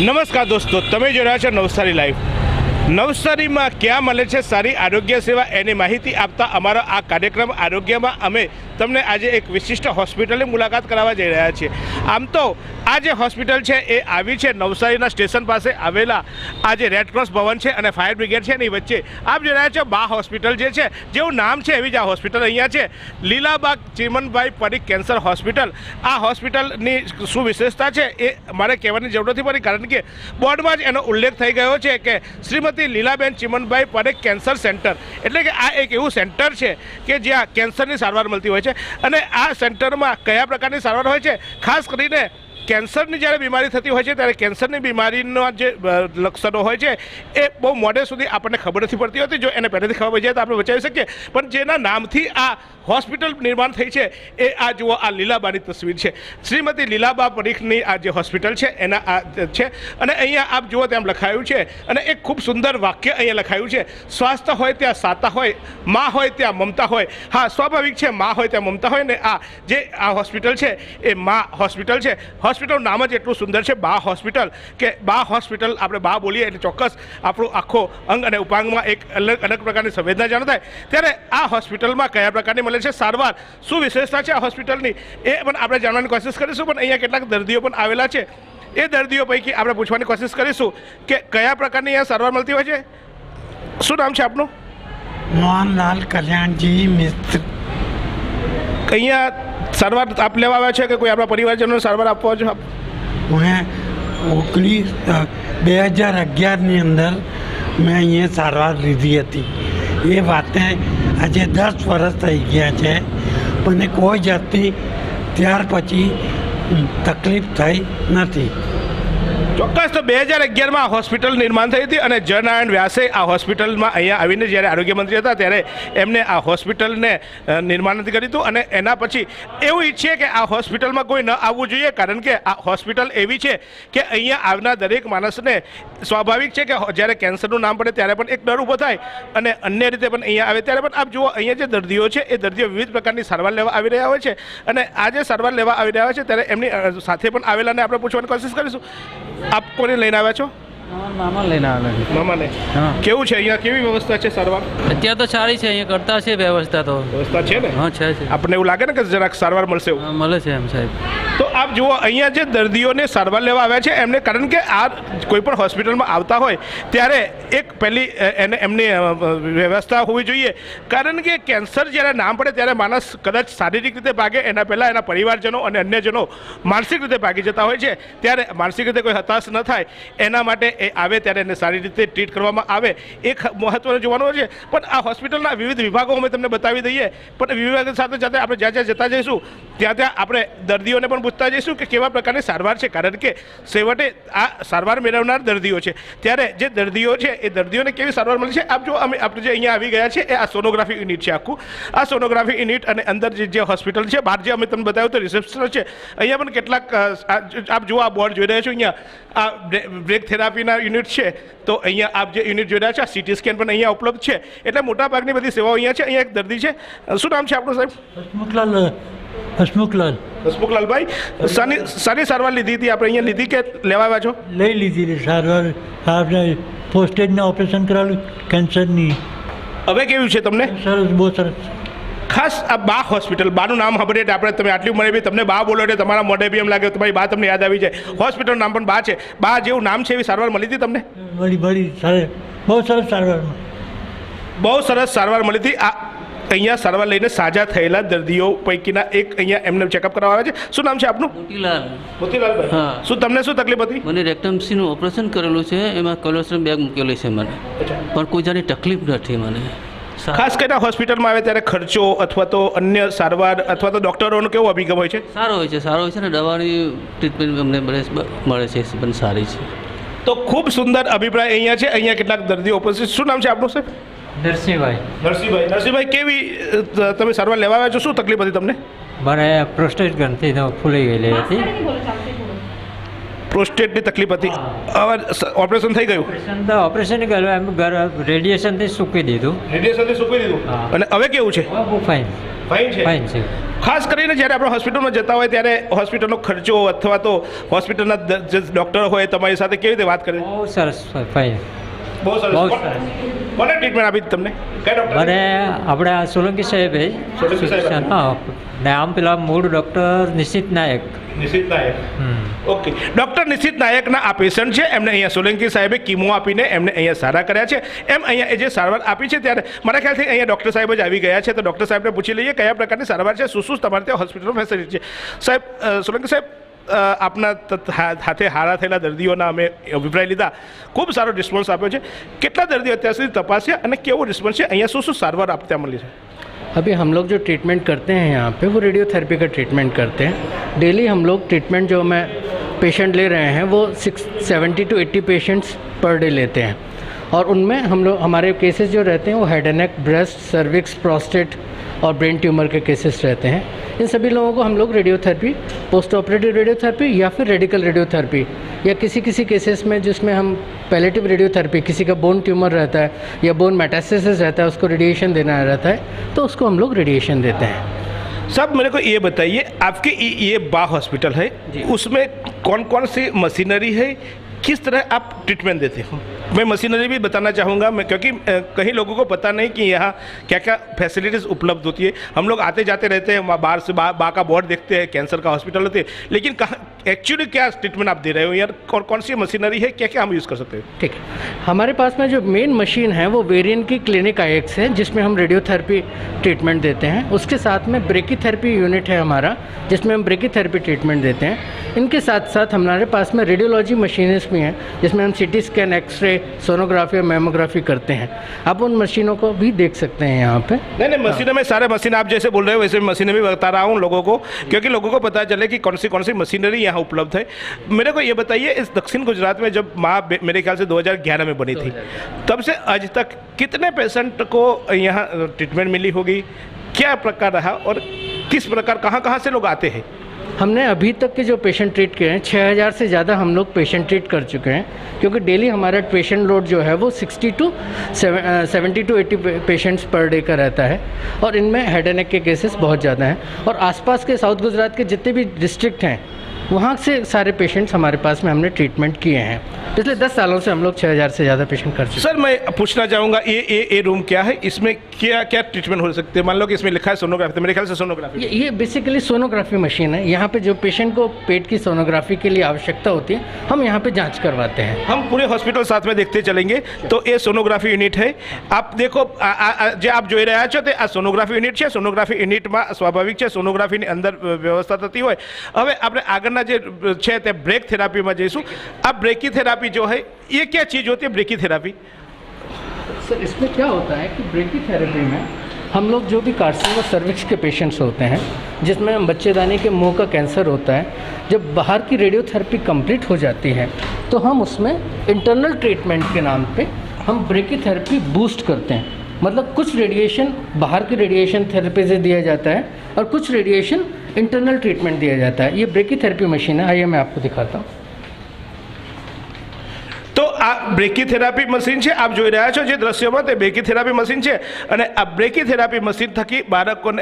નમસ્કાર દોસ્તો, તમે જોઈ રહ્યા છો નવસારી લાઈવ। નવસારીમાં ક્યાં મળે છે સારી આરોગ્ય સેવા એની માહિતી આપતા અમારો આ કાર્યક્રમ આરોગ્યમાં અમે તમને આજે એક વિશિષ્ટ હોસ્પિટલની મુલાકાત કરાવવા જઈ રહ્યા છીએ। આમ તો આ જે હોસ્પિટલ છે એ આવી છે નવસારીના સ્ટેશન પાસે આવેલા આ જે રેડ ક્રોસ ભવન છે અને ફાયર બ્રિગેડ છે એની વચ્ચે આપ જોઈ રહ્યા છો બા હોસ્પિટલ જે છે, જેવું નામ છે એવી જ આ હોસ્પિટલ અહીંયા છે, લીલાબા ચીમનભાઈ પરીખ કેન્સર હોસ્પિટલ। આ હોસ્પિટલની શું વિશેષતા છે એ મારે કહેવાની જરૂર નથી પડી, કારણ કે બોર્ડમાં જ એનો ઉલ્લેખ થઈ ગયો છે કે શ્રીમતી લીલાબેન ચીમનભાઈ પરીખ કેન્સર સેન્ટર, એટલે કે આ એક એવું સેન્ટર છે કે જ્યાં કેન્સરની સારવાર મળતી હોય છે। અને આ સેન્ટરમાં કયા પ્રકારની સારવાર હોય છે, ખાસ કરીને કેન્સરની જ્યારે બીમારી થતી હોય છે ત્યારે કેન્સરની બીમારીના જે લક્ષણો હોય છે એ બહુ મોડે સુધી આપણને ખબર નથી પડતી હોતી। જો એને પહેલેથી ખબર પડી જાય તો આપણે બચાવી શકીએ, પણ જેના નામથી આ હોસ્પિટલ નિર્માણ થઈ છે એ આ જુઓ, આ લીલાબાની તસવીર છે, શ્રીમતી લીલાબા પરીખની આ જે હોસ્પિટલ છે એના આ છે। અને અહીંયા આપ જુઓ તેમ લખાયું છે અને એક ખૂબ સુંદર વાક્ય અહીંયા લખાયું છે, સ્વાસ્થ્ય હોય ત્યાં સાતા હોય, માં હોય ત્યાં મમતા હોય। હા, સ્વાભાવિક છે, માં હોય ત્યાં મમતા હોય ને આ જે આ હોસ્પિટલ છે એ માં હોસ્પિટલ છે। હોસ્પિટલનું નામ જ એટલું સુંદર છે, બા હોસ્પિટલ, કે બા હોસ્પિટલ આપણે બા બોલીએ એટલે ચોક્કસ આપણું આખો અંગ અને ઉપાંગમાં એક અલગ પ્રકારની સંવેદના જાણ થાય। ત્યારે આ હોસ્પિટલમાં કયા પ્રકારની મળે છે સારવાર, શું વિશેષતા છે આ હોસ્પિટલની એ પણ આપણે જાણવાની કોશિશ કરીશું। પણ અહીંયા કેટલાક દર્દીઓ પણ આવેલા છે, એ દર્દીઓ પૈકી આપણે પૂછવાની કોશિશ કરીશું કે કયા પ્રકારની અહીંયા સારવાર મળતી હોય છે। શું નામ છે આપનું? મોહનલાલ કલ્યાણજી મિસ્ત્ર। અહીંયા સારવાર આપ લેવા આવ્યા છે કે કોઈ આપણા પરિવારજનોને સારવાર આપવા છો આપ? મેં 2011ની અંદર મેં અહીંયા સારવાર લીધી હતી। એ વાતે આજે 10 વર્ષ થઈ ગયા છે, મને કોઈ જાતની ત્યાર પછી તકલીફ થઈ નથી। ચોક્કસ, તો 2011માં હોસ્પિટલ નિર્માણ થઈ હતી અને જયનારાયણ વ્યાસે આ હોસ્પિટલમાં અહીંયા આવીને જ્યારે આરોગ્ય મંત્રી હતા ત્યારે એમને આ હોસ્પિટલને નિર્માણ નથી કર્યું હતું। અને એના પછી એવું ઈચ્છીએ કે આ હોસ્પિટલમાં કોઈ ન આવવું જોઈએ, કારણ કે આ હોસ્પિટલ એવી છે કે અહીંયા આવનાર દરેક માણસને સ્વાભાવિક છે કે જ્યારે કેન્સરનું નામ પડે ત્યારે પણ એક ડર ઊભો થાય અને અન્ય રીતે પણ અહીંયા આવે ત્યારે પણ આપ જુઓ અહીંયા જે દર્દીઓ છે એ દર્દીઓ વિવિધ પ્રકારની સારવાર લેવા આવી રહ્યા હોય છે અને આ જે સારવાર લેવા આવી રહ્યા હોય છે ત્યારે એમની સાથે પણ આવેલાને આપણે પૂછવાની કોશિશ કરીશું। આપ કોને લઈને આવ્યા છો? મામા લઈને આવ્યા. મામાને? હા. કેવું છે અહીંયા, કેવી વ્યવસ્થા છે સારવાર? અત્યારે તો સારી છે, અહીંયા કરતા છે વ્યવસ્થા તો. વ્યવસ્થા છે ને? હા, છે. આપણને એવું લાગે ને કે જરાક સારવાર મળશે એવું? હા, મળે છે એમ સાહેબ. તો આપ જુઓ અહીંયા જે દર્દીઓને સારવાર લેવા આવ્યા છે એમને, કારણ કે આ કોઈ પણ હોસ્પિટલમાં આવતા હોય ત્યારે એક પહેલી એમની વ્યવસ્થા હોવી જોઈએ, કારણ કે કેન્સર જ્યારે નામ પડે ત્યારે માણસ કદાચ શારીરિક રીતે ભાગે, એના પહેલાં એના પરિવારજનો અને અન્યજનો માનસિક રીતે ભાગી જતા હોય છે। ત્યારે માનસિક રીતે કોઈ હતાશ ન થાય એના માટે એ આવે ત્યારે એને સારી રીતે ટ્રીટ કરવામાં આવે, એક મહત્ત્વનું જોવાનું હોય છે। પણ આ હોસ્પિટલના વિવિધ વિભાગો અમે તમને બતાવી દઈએ, પણ વિભાગ સાથે સાથે આપણે જ્યાં જ્યાં જતા જઈશું ત્યાં ત્યાં આપણે દર્દીઓને પણ પૂછતા જઈશું કે કેવા પ્રકારની સારવાર છે, કારણ કે છેવટે આ સારવાર મેળવનાર દર્દીઓ છે। ત્યારે જે દર્દીઓ છે એ દર્દીઓને કેવી સારવાર મળી છે આપ જો, આપણે જે અહીંયા આવી ગયા છે એ આ સોનોગ્રાફી યુનિટ છે આખું, આ સોનોગ્રાફી યુનિટ અને અંદર જે હોસ્પિટલ છે બહાર જે અમે તમને બતાવ્યું તો રિસેપ્શન છે, અહીંયા પણ કેટલાક આપ જુઓ આ બોર્ડ જોઈ રહ્યા છો, અહીંયા આ બ્રેક થેરાપીના યુનિટ છે, તો અહીંયા આપ જે યુનિટ જોઈ રહ્યા છો આ સીટી સ્કેન પણ અહીંયા ઉપલબ્ધ છે, એટલે મોટાભાગની બધી સેવાઓ અહીંયા છે। અહીંયા એક દર્દી છે, શું નામ છે આપણું સાહેબ? હસમુખલાલભાઈ, સારી સારવાર લીધી હતી આપણે અહીંયા લીધી કે લેવા આવ્યા છો? લઈ લીધી સારવાર, આપણે પોસ્ટેજના ઓપરેશન કરાવેલું કેન્સરની। હવે કેવું છે તમને? સરસ, બહુ સરસ। ખાસ આ બા હોસ્પિટલ, બાનું નામ સાંભળીએ એટલે આપણે તમે આટલી ઉંમરે બી તમને બા બોલો એટલે તમારા મોઢે બી એમ લાગે તમારી બા તમને યાદ આવી જાય। હોસ્પિટલનું નામ પણ બા છે, બા જેવું નામ છે એવી સારવાર મળી હતી તમને? મળી સરસ, બહુ સરસ સારવાર, બહુ સરસ સારવાર મળી હતી। આ અહીંયા સારવાર લઈને સાજા થયેલા દર્દીઓ પૈકીના એક અહીંયા એમને ચેકઅપ કરાવવા આવે છે। શું નામ છે આપનું? મોતીલાલભાઈ, હા. તમને શું તકલીફ હતી? મને રેક્ટમસીનું ઓપરેશન કરેલું છે, એમાં કોલેસ્ટ્રોલ બેગ મૂકેલી છે મને, પણ કોઈ જાતની તકલીફ નથી મને। ખાસ કરીને હોસ્પિટલમાં આવે ત્યારે ખર્ચો અથવા તો અન્ય સારવાર અથવા તો ડૉક્ટરોનો કેવો અભિગમ હોય છે? સારો હોય છે ને, દવાની ટ્રીટમેન્ટ અમને મળે છે, પણ સારી છે। તો ખૂબ સુંદર અભિપ્રાય અહીંયા છે। અહીંયા કેટલાક દર્દીઓ ઉપસ્થિત, શું નામ છે આપનું સાહેબ? નરસિંહભાઈ, કેવી તમે સારવાર લેવા આવ્યા છો, શું તકલીફ હતી તમને? મારે પ્રોસ્ટેટ ગ્રંથિ ફૂલાઈ ગયેલી હતી, પ્રોસ્ટેટની તકલીફ હતી, હવે ઓપરેશન થઈ ગયું? ઓપરેશન કર્યું, એમ રેડિયેશનથી સૂકી દીધું, અને હવે કેવું છે? ફાઇન છે? ફાઇન છે। ખાસ કરીને જ્યારે આપણે હોસ્પિટલમાં જતા હોય ત્યારે હોસ્પિટલનો ખર્ચો અથવા તો હોસ્પિટલના જે ડૉક્ટર હોય તમારી સાથે કેવી રીતે વાત કરે? બહુ સરસ ભાઈ, બહુ સરસ. બહુ સરસ. કોને ટ્રીટમેન્ટ આપી તમને? કયા ડૉક્ટર? મને આપણે આ સોલંકી સાહેબ સોલંકી સાહેબ. હા, ને આમ પેલા મૂળ ડૉક્ટર નિશિત નાયક. નિશિત નાયક. ઓકે, ડૉક્ટર નિશિત નાયકના આ પેશન્ટ છે, એમને અહીંયા સોલંકી સાહેબે કીમો આપીને એમને અહીંયા સારા કર્યા છે. એમ અહીંયા એ જે સારવાર આપી છે ત્યારે મારા ખ્યાલથી અહીંયા ડૉક્ટર સાહેબ જ આવી ગયા છે, તો ડૉક્ટર સાહેબને પૂછી લઈએ કયા પ્રકારની સારવાર છે, શું તમારે ત્યાં હોસ્પિટલમાં ફેસિલિટી છે. સાહેબ, સોલંકી સાહેબ, આપના હાથે હારા થયેલા દર્દીઓના અમે અભિપ્રાય લીધા, ખૂબ સારો રિસ્પોન્સ આપ્યો છે. કેટલા દર્દીઓ અત્યાર સુધી તપાસ્યા અને કેવો રિસ્પોન્સ છે? અહીંયા શું સારવાર આપતા મળી છે? अभी हम लोग जो ट्रीटमेंट करते हैं यहाँ पे वो रेडियोथेरेपी का ट्रीटमेंट करते हैं. डेली हम लोग ट्रीटमेंट जो मैं पेशेंट ले रहे हैं वो 70 to 80 पेशेंट्स पर डे लेते हैं. और उनमें हम लोग हमारे केसेस जो रहते हैं वो head and neck, breast, cervix, prostate और ब्रेन ट्यूमर के केसेस रहते हैं. इन सभी लोगों को हम लोग रेडियोथेरेपी, पोस्ट ऑपरेटिव रेडियोथेरेपी या फिर रेडिकल रेडियोथेरेपी या किसी केसेस में जिसमें हम पैलेटिव रेडियोथेरेपी, किसी का बोन ट्यूमर रहता है या बोन मेटास्टेसिस रहता है, उसको रेडिएशन देना रहता है, तो उसको हम लोग रेडिएशन देते हैं. साहब, मेरे को ये बताइए, आपके ये बा हॉस्पिटल है, उसमें कौन कौन सी मशीनरी है, किस तरह आप ट्रीटमेंट देते हो? मैं मशीनरी भी बताना चाहूँगा मैं, क्योंकि कहीं लोगों को पता नहीं कि यहाँ क्या क्या फैसिलिटीज़ उपलब्ध होती है. हम लोग आते जाते रहते हैं, बाहर से बा का बोर्ड देखते हैं, कैंसर का हॉस्पिटल होते हैं, लेकिन कहाँ एक्चुअली क्या ट्रीटमेंट आप दे रहे हो यार, कौन सी मशीनरी है, क्या क्या हम यूज़ कर सकते हैं? ठीक है, हमारे पास में जो मेन मशीन है वो वेरियन की क्लिनिक IX है, जिसमें हम रेडियोथेरेपी ट्रीटमेंट देते हैं. उसके साथ में ब्रेकीथेरेपी यूनिट है हमारा, जिसमें हम ब्रेकीथेरेपी ट्रीटमेंट देते हैं. इनके साथ साथ हमारे पास में रेडियोलॉजी मशीन्स भी हैं, जिसमें हम CT स्कैन, एक्सरे, सोनोग्राफी और मेमोग्राफी करते हैं. आप उन मशीनों को भी देख सकते हैं यहाँ पे. नहीं, मशीनों में सारे मशीन आप जैसे बोल रहे हो वैसे मशीनें भी बता रहा हूँ लोगों को, क्योंकि लोगों को पता चले कि कौन सी मशीनरी यहाँ उपलब्ध है. मेरे को ये बताइए, इस दक्षिण गुजरात में जब माँ मेरे ख्याल से 2011 में बनी थी, तब से आज तक कितने पेशेंट को यहाँ ट्रीटमेंट मिली होगी, क्या प्रकार रहा और किस प्रकार कहाँ से लोग आते हैं? हमने अभी तक के जो पेशेंट ट्रीट किए हैं 6000 से ज़्यादा हम लोग पेशेंट ट्रीट कर चुके हैं, क्योंकि डेली हमारा पेशेंट लोड जो है वो 70 to 80 पेशेंट्स पर डे का रहता है. और इनमें हेड एंड नेक के केसेस बहुत ज़्यादा हैं. और आसपास के साउथ गुजरात के जितने भी डिस्ट्रिक्ट हैं वहाँ से सारे पेशेंट्स हमारे पास में हमने ट्रीटमेंट किए हैं. पिछले 10 सालों से हम लोग 6000 से ज़्यादा पेशेंट कर चुके हैं. सर, मैं पूछना चाहूँगा, ये रूम क्या है, इसमें क्या क्या ट्रीटमेंट हो सकते हैं? मान लो कि इसमें लिखा है सोनोग्राफी, तो मेरे ख्याल से सोनोग्राफी ये बेसिकली सोनोग्राफी मशीन है. यहाँ पे जो पेशेंट को पेट की सोनोग्राफी के लिए आवश्यकता होती है, हम यहाँ पे जांच करवाते हैं. हम पूरे हॉस्पिटल साथ में देखते चलेंगे. तो ये सोनोग्राफी यूनिट है. आप देखो, જે આપ જોઈ રહ્યા છો તે આ સોનોગ્રાફી યુનિટ છે. સોનોગ્રાફી યુનિટમાં સ્વાભાવિક છે સોનોગ્રાફીની અંદર વ્યવસ્થા થતી હોય. હવે આપણે આગળના જે છે તે બ્રેક થેરાપીમાં જઈશું. આ બ્રેકી થેરાપી जो है, ये क्या चीज़ होती है ब्रेकी थेरापी? सर, इसमें क्या होता है कि ब्रेकीथेरेपी में हम लोग जो भी कार्सिनोमा सर्विक्स के पेशेंट्स होते हैं, जिसमें बच्चेदानी के मुंह का कैंसर होता है, जब बाहर की रेडियोथेरेपी कंप्लीट हो जाती है तो हम उसमें इंटरनल ट्रीटमेंट के नाम पे हम ब्रेकीथेरेपी बूस्ट करते हैं. मतलब कुछ रेडिएशन बाहर की रेडिएशन थेरेपी से दिया जाता है और कुछ रेडिएशन इंटरनल ट्रीटमेंट दिया जाता है. ये ब्रेकीथेरेपी मशीन है, आइए मैं आपको दिखाता हूँ. तो आ ब्रेकीथेरापी मशीन है, आप જોઈ રહ્યા છો જે દ્રશ્યમાં તે બ્રેકીથેરાપી મશીન છે. અને આ બ્રેકીથેરાપી મશીન થકી બાળકોને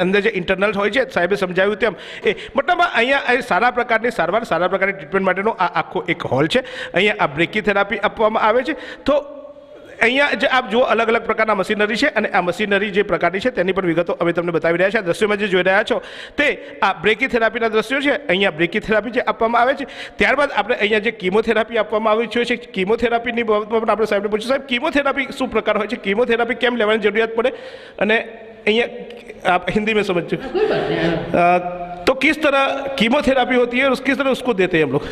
અંદર જે ઇન્ટરનલ હોય છે, સાહેબે સમજાવ્યું તેમ એ મતલબ અહીંયા સારા પ્રકારની સારવાર, સારા પ્રકારની ટ્રીટમેન્ટ માટેનો આ આખો એક હોલ છે. અહીંયા આ બ્રેકીથેરાપી આપવામાં આવે છે. તો અહીંયા જે આપ જુઓ અલગ અલગ પ્રકારના મશીનરી છે અને આ મશીનરી જે પ્રકારની છે તેની પણ વિગતો અમે તમને બતાવી રહ્યા છે. આ દ્રશ્યોમાં જે જોઈ રહ્યા છો તે આ બ્રેકીથેરાપીના દ્રશ્યો છે. અહીંયા બ્રેકીથેરાપી જે આપવામાં આવે છે, ત્યારબાદ આપણે અહીંયા જે કીમોથેરાપી આપવામાં આવી છે, કીમોથેરાપીની બાબતમાં પણ આપણે સાહેબને પૂછ્યું, સાહેબ કીમોથેરાપી શું પ્રકાર હોય છે, કીમોથેરાપી કેમ લેવાની જરૂરિયાત પડે? અને અહીંયા आप हिंदी में समझ तो किस तरह कीमोथेरापी होती है और किस तरह उसको देते हैं हम लोग,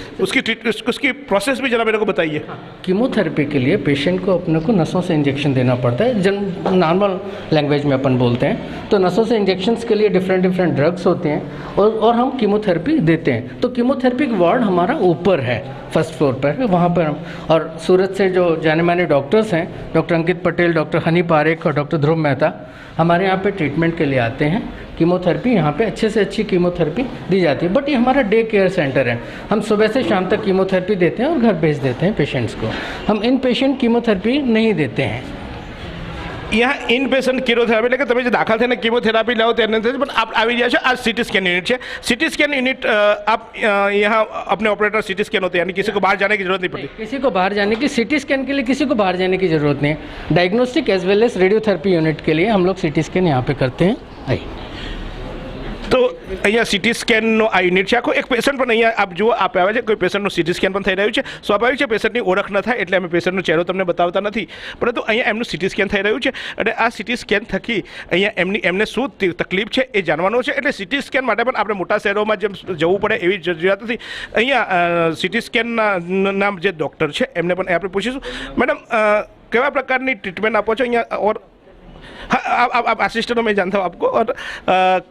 उसकी प्रोसेस भी जरा मेरे को बताइए. कीमोथेरेपी के लिए पेशेंट को अपने को नसों से इंजेक्शन देना पड़ता है. नॉर्मल लैंग्वेज में अपन बोलते हैं. तो नसों से इंजेक्शंस के लिए डिफरेंट ड्रग्स होते हैं और हम कीमोथेरेपी देते हैं. तो कीमोथेरेपी वार्ड हमारा ऊपर है, फर्स्ट फ्लोर पर है, वहाँ पर हम. और सूरत से जो जाने माने डॉक्टर्स हैं, डॉक्टर अंकित पटेल, डॉक्टर हनी पारेख और डॉक्टर ध्रुव मेहता, हमारे यहाँ पे ट्रीटमेंट के लिए आते हैं. कीमोथेरेपी यहाँ पे अच्छे से अच्छी कीमोथेरेपी दी जाती है. बट ये हमारा डे केयर सेंटर है. हम सुबह से शाम तक कीमोथेरेपी देते हैं और घर भेज देते हैं पेशेंट्स को. हम इन पेशेंट कीमोथेरेपी नहीं देते हैं. यहाँ इन પેશન્ટ કિમોથેરાપી એટલે કે તમે જે દાખલ થઈને કિમોથેરાપી લાવો તેને પણ આપ આવી ગયા છો. આ सीटी स्कैन यूनिट है. सीटी स्कैन यूनिट आप यहाँ अपने ऑपरेटर सीटी स्कैन होते हैं, यानी किसी को बाहर जाने की जरूरत नहीं पड़ती. किसी को बाहर जाने की, सीटी स्कैन के लिए किसी को बाहर जाने की ज़रूरत नहीं है. Diagnostic as well as radiotherapy unit के लिए हम लोग सीटी स्कैन यहाँ पे करते हैं. आइए. તો અહીંયા સીટી સ્કેનનો આ યુનિટ છે આખો. એક પેશન્ટ પણ અહીંયા આપ જુઓ આપ આવે છે, કોઈ પેશન્ટનું સીટી સ્કેન પણ થઈ રહ્યું છે. સ્વાભાવિક છે પેશન્ટની ઓળખ ન થાય એટલે અમે પેશન્ટનો ચહેરો તમને બતાવતા નથી, પરંતુ અહીંયા એમનું સીટી સ્કેન થઈ રહ્યું છે અને આ સીટી સ્કેન થકી અહીંયા એમને શું તકલીફ છે એ જાણવાનું છે. એટલે સીટી સ્કેન માટે પણ આપણે મોટા શહેરોમાં જેમ જવું પડે એવી જરૂરિયાત નથી. અહીંયા સીટી સ્કેનના જે ડૉક્ટર છે એમને પણ આપણે પૂછીશું. મેડમ કેવા પ્રકારની ટ્રીટમેન્ટ આપો છો અહીંયા? और हाँ, आप असिस्टेंट में जानता हूँ आपको, और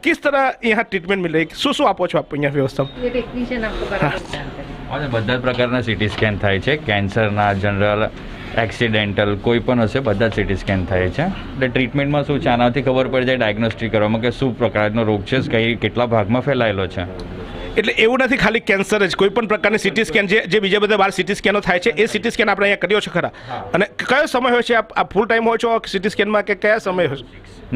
किस तरह यहाँ ट्रीटमेंट मिल रही है? શું આપો છો આપ અહીંયા વ્યવસ્થા? ये टेक्नीशियन आपको बराबर जानकारी. અને બધા જ પ્રકારના સીટી સ્કેન થાય છે. કેન્સરના, જનરલ, એક્સિડેન્ટલ કોઈ પણ હશે બધા જ સીટી સ્કેન થાય છે. એટલે ટ્રીટમેન્ટમાં શું છે આનાથી ખબર પડી જાય ડાયગ્નોસ્ટિક કરવામાં કે શું પ્રકારનો રોગ છે, કઈ કેટલા ભાગમાં ફેલાયેલો છે. એટલે એવું નથી ખાલી કેન્સર જ, કોઈ પણ પ્રકારની સીટી સ્કેન જે બીજા બધા બાર સીટી સ્કેનો થાય છે એ સીટી સ્કેન આપણે અહીંયા કર્યો છે ખરા? અને કયો સમય હોય છે? આપ ફૂલ ટાઈમ હોય છો સીટી સ્કેનમાં કે કયા સમય હોય?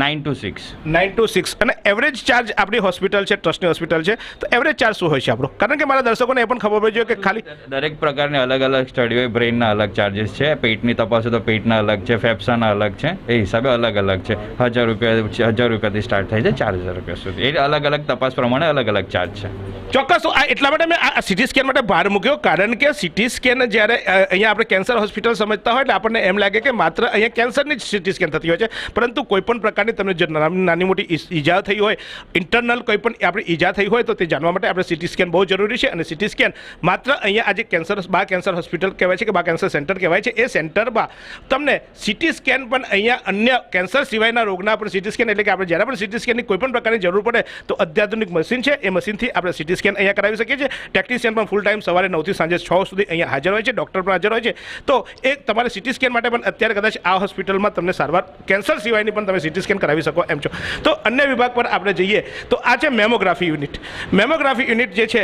9 to 6. 9 to 6. અને એવરેજ ચાર્જ આપણી હોસ્પિટલ છે, ટ્રસ્ટની હોસ્પિટલ છે, તો એવરેજ ચાર્જ શું હોય છે આપણો? કારણ કે મારા દર્શકોને એ પણ ખબર પડવી જોઈએ કે ખાલી દરેક પ્રકારની અલગ અલગ સ્ટડી હોય. બ્રેઇનના અલગ ચાર્જીસ છે, પેટની તપાસ તો પેટના અલગ છે, ફેફસાના અલગ છે, એ હિસાબે અલગ અલગ છે. 1000 રૂપિયાથી સ્ટાર્ટ થાય છે 4000 રૂપિયા સુધી. એ અલગ અલગ તપાસ પ્રમાણે અલગ અલગ ચાર્જ છે. ચોક્કસ. આ એટલા માટે મેં આ સીટી સ્કેન માટે ભાર મૂક્યો, કારણ કે સીટી સ્કેન જ્યારે અહીંયા આપણે કેન્સર હોસ્પિટલ સમજતા હોય એટલે આપણને એમ લાગે કે માત્ર અહીંયા કેન્સરની જ સીટી સ્કેન થતી હોય છે, પરંતુ કોઈ પણ પ્રકારની તમને જે નાની મોટી ઈજા થઈ હોય, ઇન્ટરનલ કોઈ પણ આપણી ઈજા થઈ હોય તો તે જાણવા માટે આપણે સીટી સ્કેન બહુ જરૂરી છે. અને સીટી સ્કેન માત્ર અહીંયા આજે કેન્સર હોસ્પિટલ કહેવાય છે કે કેન્સર સેન્ટર કહેવાય છે, એ સેન્ટરમાં તમને સીટી સ્કેન પણ અહીંયા અન્ય કેન્સર સિવાયના રોગના પણ સીટી સ્કેન, એટલે કે આપણે જ્યારે પણ સીટી સ્કેનની કોઈ પણ પ્રકારની જરૂર પડે તો અત્યાધુનિક મશીન છે, એ મશીનથી આપણે સીટી સ્કેન અહીંયા કરાવી શકીએ છીએ. ટેકનિશિયન પણ ફૂલ ટાઈમ સવારે 9 થી સાંજે 6 સુધી અહીંયા હાજર હોય છે, ડૉક્ટર પણ હાજર હોય છે. તો એ તમારે સીટી સ્કેન માટે પણ અત્યારે કદાચ આ હોસ્પિટલમાં તમને સારવાર કેન્સર સિવાયની પણ તમે સીટી સ્કેન કરાવી શકો એમ છો. તો અન્ય વિભાગ પર આપણે જઈએ તો આ છે મેમોગ્રાફી યુનિટ. મેમોગ્રાફી યુનિટ જે છે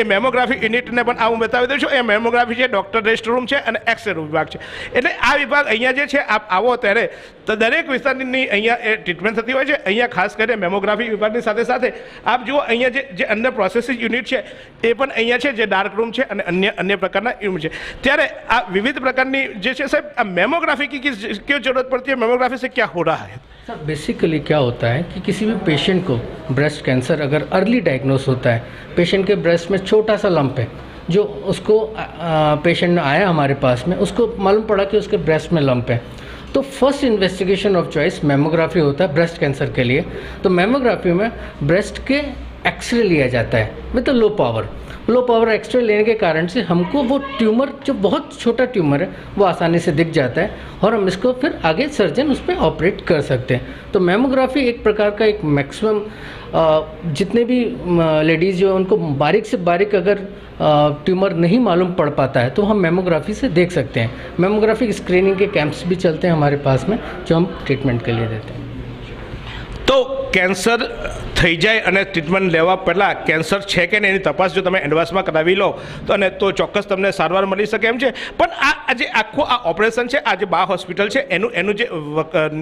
એ મેમોગ્રાફી યુનિટને પણ આ હું બતાવી દઉં છું. એ મેમોગ્રાફી છે, ડૉક્ટર રેસ્ટ રૂમ છે અને એક્સરે વિભાગ છે. એટલે આ વિભાગ અહીંયા જે છે આપ આવો ત્યારે તો દરેક વિસ્તારની અહીંયા એ ટ્રીટમેન્ટ થતી હોય છે. અહીંયા ખાસ કરીને મેમોગ્રાફી વિભાગની સાથે સાથે આપ જુઓ અહીંયા જે અન્ય પ્રોસેસિંગ યુનિટ છે એ પણ અહીંયા છે, જે ડાર્ક રૂમ છે અને અન્ય પ્રકારના યુનિટ છે. ત્યારે આ વિવિધ પ્રકારની જે છે સાહેબ, આ મેमोग्राफी की क्यों जरूरत पड़ती है? मेमोग्राफी से क्या हो रहा है? सर बेसिकली क्या होता है कि किसी भी पेशेंट को ब्रेस्ट कैंसर अगर अर्ली डायग्नोस होता है, पेशेंट के ब्रेस्ट में छोटा सा लंप है, जो उसको पेशेंट आया हमारे पास में, उसको मालूम पड़ा कि उसके ब्रेस्ट में लंप है, तो first investigation of choice mammography होता है ब्रेस्ट कैंसर के लिए. तो मेमोग्राफी में ब्रेस्ट के एक्सरे लिया जाता है विद लो पावर एक्सरे लेने के कारण से हमको वो ट्यूमर जो बहुत छोटा ट्यूमर है वो आसानी से दिख जाता है और हम इसको फिर आगे सर्जन उस पर ऑपरेट कर सकते हैं. तो मेमोग्राफी एक प्रकार का एक मैक्सिमम जितने भी लेडीज़ जो उनको बारीक से बारीक अगर ट्यूमर नहीं मालूम पड़ पाता है तो हम मेमोग्राफी से देख सकते हैं. मेमोग्राफी स्क्रीनिंग के कैंप्स भी चलते हैं हमारे पास में, जो हम ट्रीटमेंट के लिए देते हैं. તો કેન્સર થઈ જાય અને ટ્રીટમેન્ટ લેવા પહેલાં કેન્સર છે કે નહીં એની તપાસ જો તમે એડવાન્સમાં કરાવી લો તો ચોક્કસ તમને સારવાર મળી શકે એમ છે. પણ આ જે આખું આ ઓપરેશન છે, આ જે બા હોસ્પિટલ છે એનું જે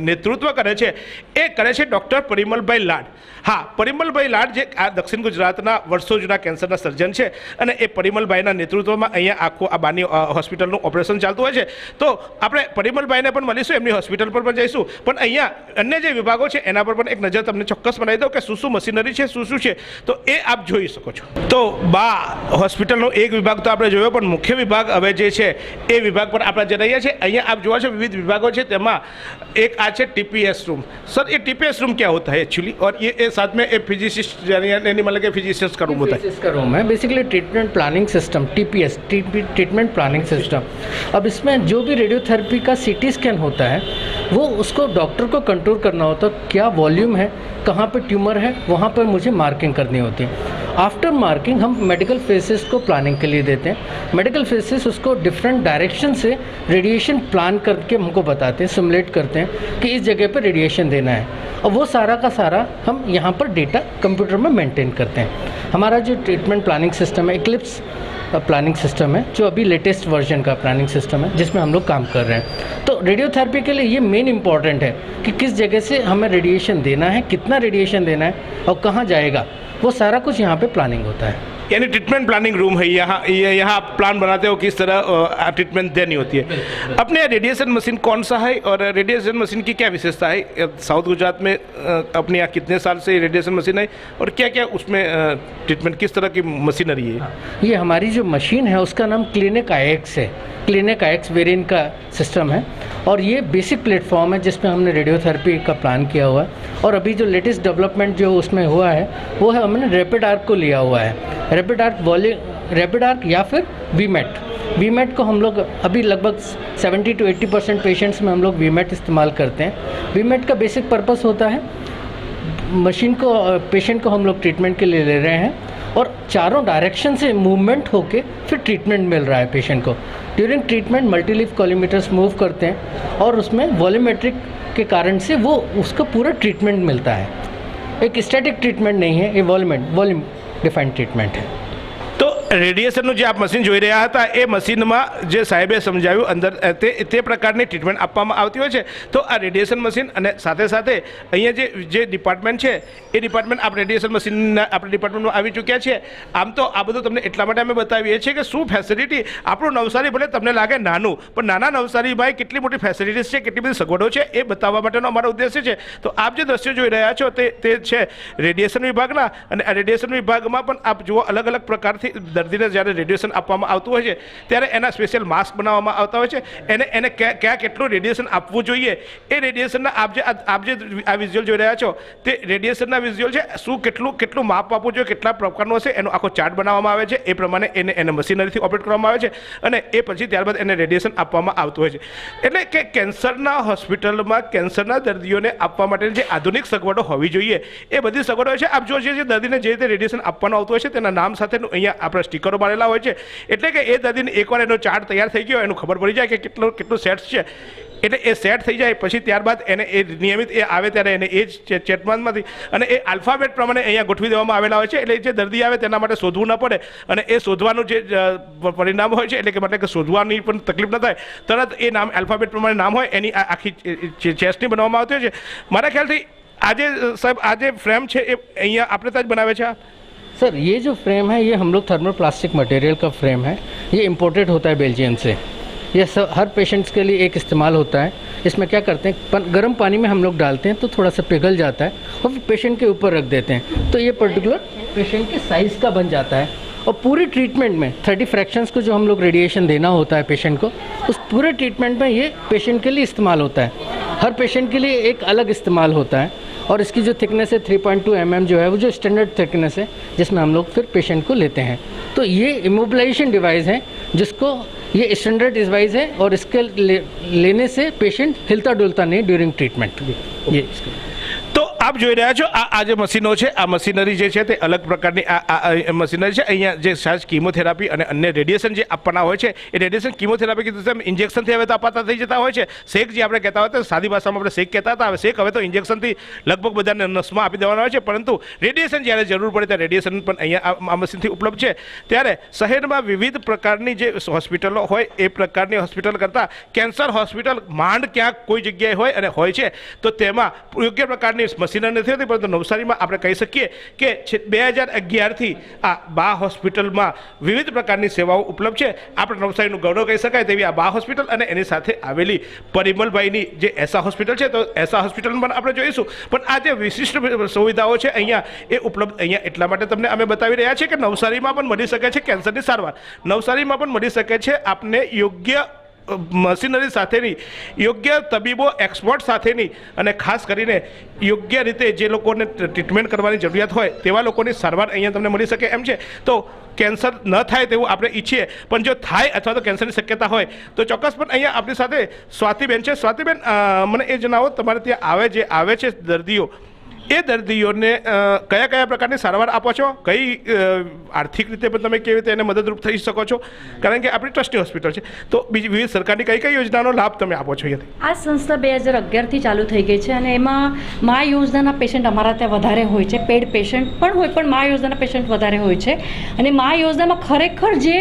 નેતૃત્વ કરે છે એ કરે છે ડૉક્ટર પરિમલભાઈ લાડ. હા, પરિમલભાઈ લાડ જે આ દક્ષિણ ગુજરાતના વર્ષો જૂના કેન્સરના સર્જન છે અને એ પરિમલભાઈના નેતૃત્વમાં અહીંયા આખું આ બાની હોસ્પિટલનું ઓપરેશન ચાલતું હોય છે. તો આપણે પરિમલભાઈને પણ મળીશું, એમની હોસ્પિટલ પર પણ જઈશું, પણ અહીંયા અન્ય જે વિભાગો છે એના પર પણ એક નજર તમને ચોક્કસ બનાવી દઉં કે શું મશીનરી છે, શું છે, તો એ આપ જોઈ શકો છો. તો બા હોસ્પિટલનો એક વિભાગ તો આપણે જોયો, પણ મુખ્ય વિભાગ હવે જે છે એ વિભાગ પર આપણે જઈ રહ્યા છે. અહીંયા આપ જોવા છો વિવિધ વિભાગો છે, તેમાં એક આ છે ટીપીએસ रूम. सर ये टीपीएस रूम क्या होता है एक्चुअली, और ये साथ में एक फिजिसिस्ट यानी मतलब कि फिजिसिस्ट का रूम होता है? फिजिसिस्ट का रूम है basically treatment planning system, TPS treatment planning system. अब इसमें जो भी रेडियोथेरेपी का सीटी स्कैन होता है वो उसको डॉक्टर को कंट्रोल करना होता है, क्या वॉल्यूम है, कहाँ पे ट्यूमर है, वहाँ पर मुझे मार्किंग करनी होती है. आफ्टर मार्किंग हम मेडिकल फेसेस को प्लानिंग के लिए देते हैं. मेडिकल फेसेस उसको डिफरेंट डायरेक्शन से रेडिएशन प्लान करके हमको बताते हैं, सिमुलेट करते हैं कि इस जगह पर रेडिएशन देना है, और वो सारा का सारा हम यहाँ पर डेटा कंप्यूटर में मेंटेन करते हैं. हमारा जो ट्रीटमेंट प्लानिंग सिस्टम है इक्लिप्स प्लानिंग सिस्टम है, जो अभी लेटेस्ट वर्जन का प्लानिंग सिस्टम है जिसमें हम लोग काम कर रहे हैं। तो रेडियोथेरेपी के लिए ये मेन इम्पॉर्टेंट है कि किस जगह से हमें रेडिएशन देना है, कितना रेडिएशन देना है और कहाँ जाएगा, वो सारा कुछ यहाँ पे प्लानिंग होता है। यानी ट्रीटमेंट प्लानिंग रूम है, यहाँ आप प्लान बनाते हो किस तरह ट्रीटमेंट देनी होती है। अपने रेडिएशन मशीन कौन सा है और रेडिएशन मशीन की क्या विशेषता है? साउथ गुजरात में अपने यहाँ कितने साल से रेडिएशन मशीन है और क्या क्या उसमें ट्रीटमेंट, किस तरह की मशीनरी है? ये हमारी जो मशीन है उसका नाम क्लिनिक IX है। क्लिनिक IX वेरिएंट का सिस्टम है और ये बेसिक प्लेटफॉर्म है जिस पे हमने रेडियोथेरेपी का प्लान किया हुआ है। और अभी जो लेटेस्ट डेवलपमेंट जो उसमें हुआ है वो है हमने रैपिड आर्क को लिया हुआ है। रैपिड आर्क या फिर वीमेट को हम लोग अभी लगभग 70 to 80% पेशेंट्स में हम लोग वीमेट इस्तेमाल करते हैं। वीमेट का बेसिक पर्पस होता है मशीन को पेशेंट को हम लोग ट्रीटमेंट के लिए ले रहे हैं और चारों डायरेक्शन से मूवमेंट होके फिर ट्रीटमेंट मिल रहा है पेशेंट को। ड्यूरिंग ट्रीटमेंट मल्टीलीफ कॉलीमीटर्स मूव करते हैं और उसमें वॉल्यूमेट्रिक के कारण से वो उसका पूरा ट्रीटमेंट मिलता है। एक स्टैटिक ट्रीटमेंट नहीं है, ये वॉल्यूम डिफाइंड ट्रीटमेंट है। તો રેડિયેશનનું જે આપ મશીન જોઈ રહ્યા હતા એ મશીનમાં જે સાહેબે સમજાવ્યું અંદર તે પ્રકારની ટ્રીટમેન્ટ આપવામાં આવતી હોય છે। તો આ રેડિયેશન મશીન અને સાથે સાથે અહીંયા જે ડિપાર્ટમેન્ટ છે એ ડિપાર્ટમેન્ટ આપ રેડિયેશન મશીનના આપણે ડિપાર્ટમેન્ટમાં આવી ચૂક્યા છીએ। આમ તો આ બધું તમને એટલા માટે અમે બતાવીએ છીએ કે શું ફેસિલિટી આપણું નવસારી ભલે તમને લાગે નાનું, પણ નાના નવસારીમાં કેટલી મોટી ફેસિલિટીઝ છે, કેટલી બધી સગવડો છે એ બતાવવા માટેનો અમારો ઉદ્દેશ્ય છે। તો આપ જે દ્રશ્યો જોઈ રહ્યા છો તે છે રેડિયેશન વિભાગના અને આ રેડિયેશન વિભાગમાં પણ આપ જુઓ અલગ અલગ પ્રકારથી દર્દીને જ્યારે રેડિયેશન આપવામાં આવતું હોય છે ત્યારે એના સ્પેશિયલ માસ્ક બનાવવામાં આવતા હોય છે। એને ક્યાં કેટલું રેડિયેશન આપવું જોઈએ એ રેડિયેશનના આપ જે આ વિઝ્યુઅલ જોઈ રહ્યા છો તે રેડિયેશનના વિઝ્યુઅલ છે। શું કેટલું માપ આપવું જોઈએ, કેટલા પ્રકારનો છે એનો આખો ચાર્ટ બનાવવામાં આવે છે। એ પ્રમાણે એને મશીનરીથી ઓપરેટ કરવામાં આવે છે અને એ પછી ત્યારબાદ એને રેડિયેશન આપવામાં આવતું હોય છે। એટલે કે કેન્સરના હોસ્પિટલમાં કેન્સરના દર્દીઓને આપવા માટે જે આધુનિક સગવડો હોવી જોઈએ એ બધી સગવડો છે। આપ જો જે દર્દીને જે રીતે રેડિયેશન આપવાનું આવતું હોય છે તેના નામ સાથેનું અહીંયા આપણે સ્ટીકરો મારેલા હોય છે, એટલે કે એ દર્દીને એકવાર એનો ચાર્ટ તૈયાર થઈ ગયો એનું ખબર પડી જાય કે કેટલું સેટ્સ છે। એટલે એ સેટ થઈ જાય પછી ત્યારબાદ એને એ નિયમિત એ આવે ત્યારે એને એ જ ચેટમાંથી અને એ આલ્ફાબેટ પ્રમાણે અહીંયા ગોઠવી દેવામાં આવેલા હોય છે। એટલે જે દર્દી આવે તેના માટે શોધવું ન પડે અને એ શોધવાનું જે પરિણામ હોય છે એટલે કે શોધવાની પણ તકલીફ ન થાય, તરત એ નામ આલ્ફાબેટ પ્રમાણે નામ હોય એની આખી ચેસ્ટની બનાવવામાં આવતી હોય છે। મારા ખ્યાલથી આજે फ्रेम છે એ અહીંયા આપણે ત્યાં જ બનાવે છે। सर ये जो फ्रेम है ये हम लोग थर्मोप्लास्टिक मटेरियल का फ्रेम है। ये इम्पोर्टेड होता है बेल्जियम से। ये हर पेशेंट्स के लिए एक इस्तेमाल होता है। इसमें क्या करते हैं, गर्म पानी में हम लोग डालते हैं तो थोड़ा सा पिघल जाता है और फिर पेशेंट के ऊपर रख देते हैं तो ये पर्टिकुलर पेशेंट के साइज़ का बन जाता है। और पूरी ट्रीटमेंट में 30 फ्रैक्शंस को जो हम लोग रेडिएशन देना होता है पेशेंट को, उस पूरे ट्रीटमेंट में ये पेशेंट के लिए इस्तेमाल होता है। हर पेशेंट के लिए एक अलग इस्तेमाल होता है और इसकी जो थिकनेस है 3.2 mm जो है वो जो स्टैंडर्ड थिकनेस है जिसमें हम लोग फिर पेशेंट को लेते हैं। तो ये इमोबिलाइजेशन डिवाइस है जिसको ये स्टैंडर्ड डिवाइस है और इसके लेने से पेशेंट हिलता डुलता नहीं ड्यूरिंग ट्रीटमेंट। ये તો આપ જોઈ રહ્યા છો આ જે મશીનો છે આ મશીનરી જે છે તે અલગ પ્રકારની આ મશીનરી છે। અહીંયા જે સાજ કીમોથેરાપી અને અન્ય રેડિયેશન જે આપવાના હોય છે એ રેડિયેશન કીમોથેરાપી કીધું ઇન્જેક્શનથી હવે તો અપાતા થઈ જતા હોય છે। શેક જે આપણે કહેતા હોય તો સાદી ભાષામાં આપણે શેક કહેતા હતા, હવે શેક હવે તો ઇન્જેક્શનથી લગભગ બધાને નસમાં આપી દેવાના હોય છે। પરંતુ રેડિયેશન જ્યારે જરૂર પડે ત્યારે રેડિયેશન પણ અહીંયા આ મશીનથી ઉપલબ્ધ છે। ત્યારે શહેરમાં વિવિધ પ્રકારની જે હોસ્પિટલો હોય એ પ્રકારની હોસ્પિટલ કરતાં કેન્સર હોસ્પિટલ માંડ ક્યાંક કોઈ જગ્યાએ હોય અને હોય છે તો તેમાં યોગ્ય પ્રકારની મશીનરી નથી હોતી, પરંતુ નવસારીમાં આપણે કહી શકીએ કે 2011થી આ બા હોસ્પિટલમાં વિવિધ પ્રકારની સેવાઓ ઉપલબ્ધ છે। આપણે નવસારીનું ગૌરવ કહી શકાય તેવી આ બા હોસ્પિટલ અને એની સાથે આવેલી પરિમલભાઈની જે એસા હોસ્પિટલ છે તો એસા હોસ્પિટલમાં પણ આપણે જોઈશું। પણ આ જે વિશિષ્ટ સુવિધાઓ છે અહીંયા એ ઉપલબ્ધ અહીંયા એટલા માટે તમને અમે બતાવી રહ્યા છીએ કે નવસારીમાં પણ મળી શકે છે કેન્સરની સારવાર, નવસારીમાં પણ મળી શકે છે આપને યોગ્ય મશીનરી સાથેની, યોગ્ય તબીબો એક્સપર્ટ સાથેની અને ખાસ કરીને યોગ્ય રીતે જે લોકોને ટ્રીટમેન્ટ કરવાની જરૂરિયાત હોય તેવા લોકોની સારવાર અહીંયા તમને મળી શકે એમ છે। તો કેન્સર ન થાય તેવું આપણે ઈચ્છીએ, પણ જો થાય અથવા તો કેન્સરની શક્યતા હોય તો ચોક્કસ પણ અહીંયા આપણી સાથે સ્વાતિબેન છે। સ્વાતિબેન, મને એ જણાવો તમારે ત્યાં આવે છે દર્દીઓ એ દર્દીઓને કયા કયા પ્રકારની સારવાર આપો છો, કઈ આર્થિક રીતે પણ તમે કેવી રીતે એને મદદરૂપ થઈ શકો છો, કારણ કે આપણી ટ્રસ્ટી હોસ્પિટલ છે, તો બીજી વિવિધ સરકારની કઈ કઈ યોજનાનો લાભ તમે આપો છો અહીંયાથી? આ સંસ્થા 2011થી ચાલુ થઈ ગઈ છે અને એમાં મા યોજનાના પેશન્ટ અમારા ત્યાં વધારે હોય છે, પેડ પેશન્ટ પણ હોય પણ મા યોજનાના પેશન્ટ વધારે હોય છે. અને મા યોજનામાં ખરેખર જે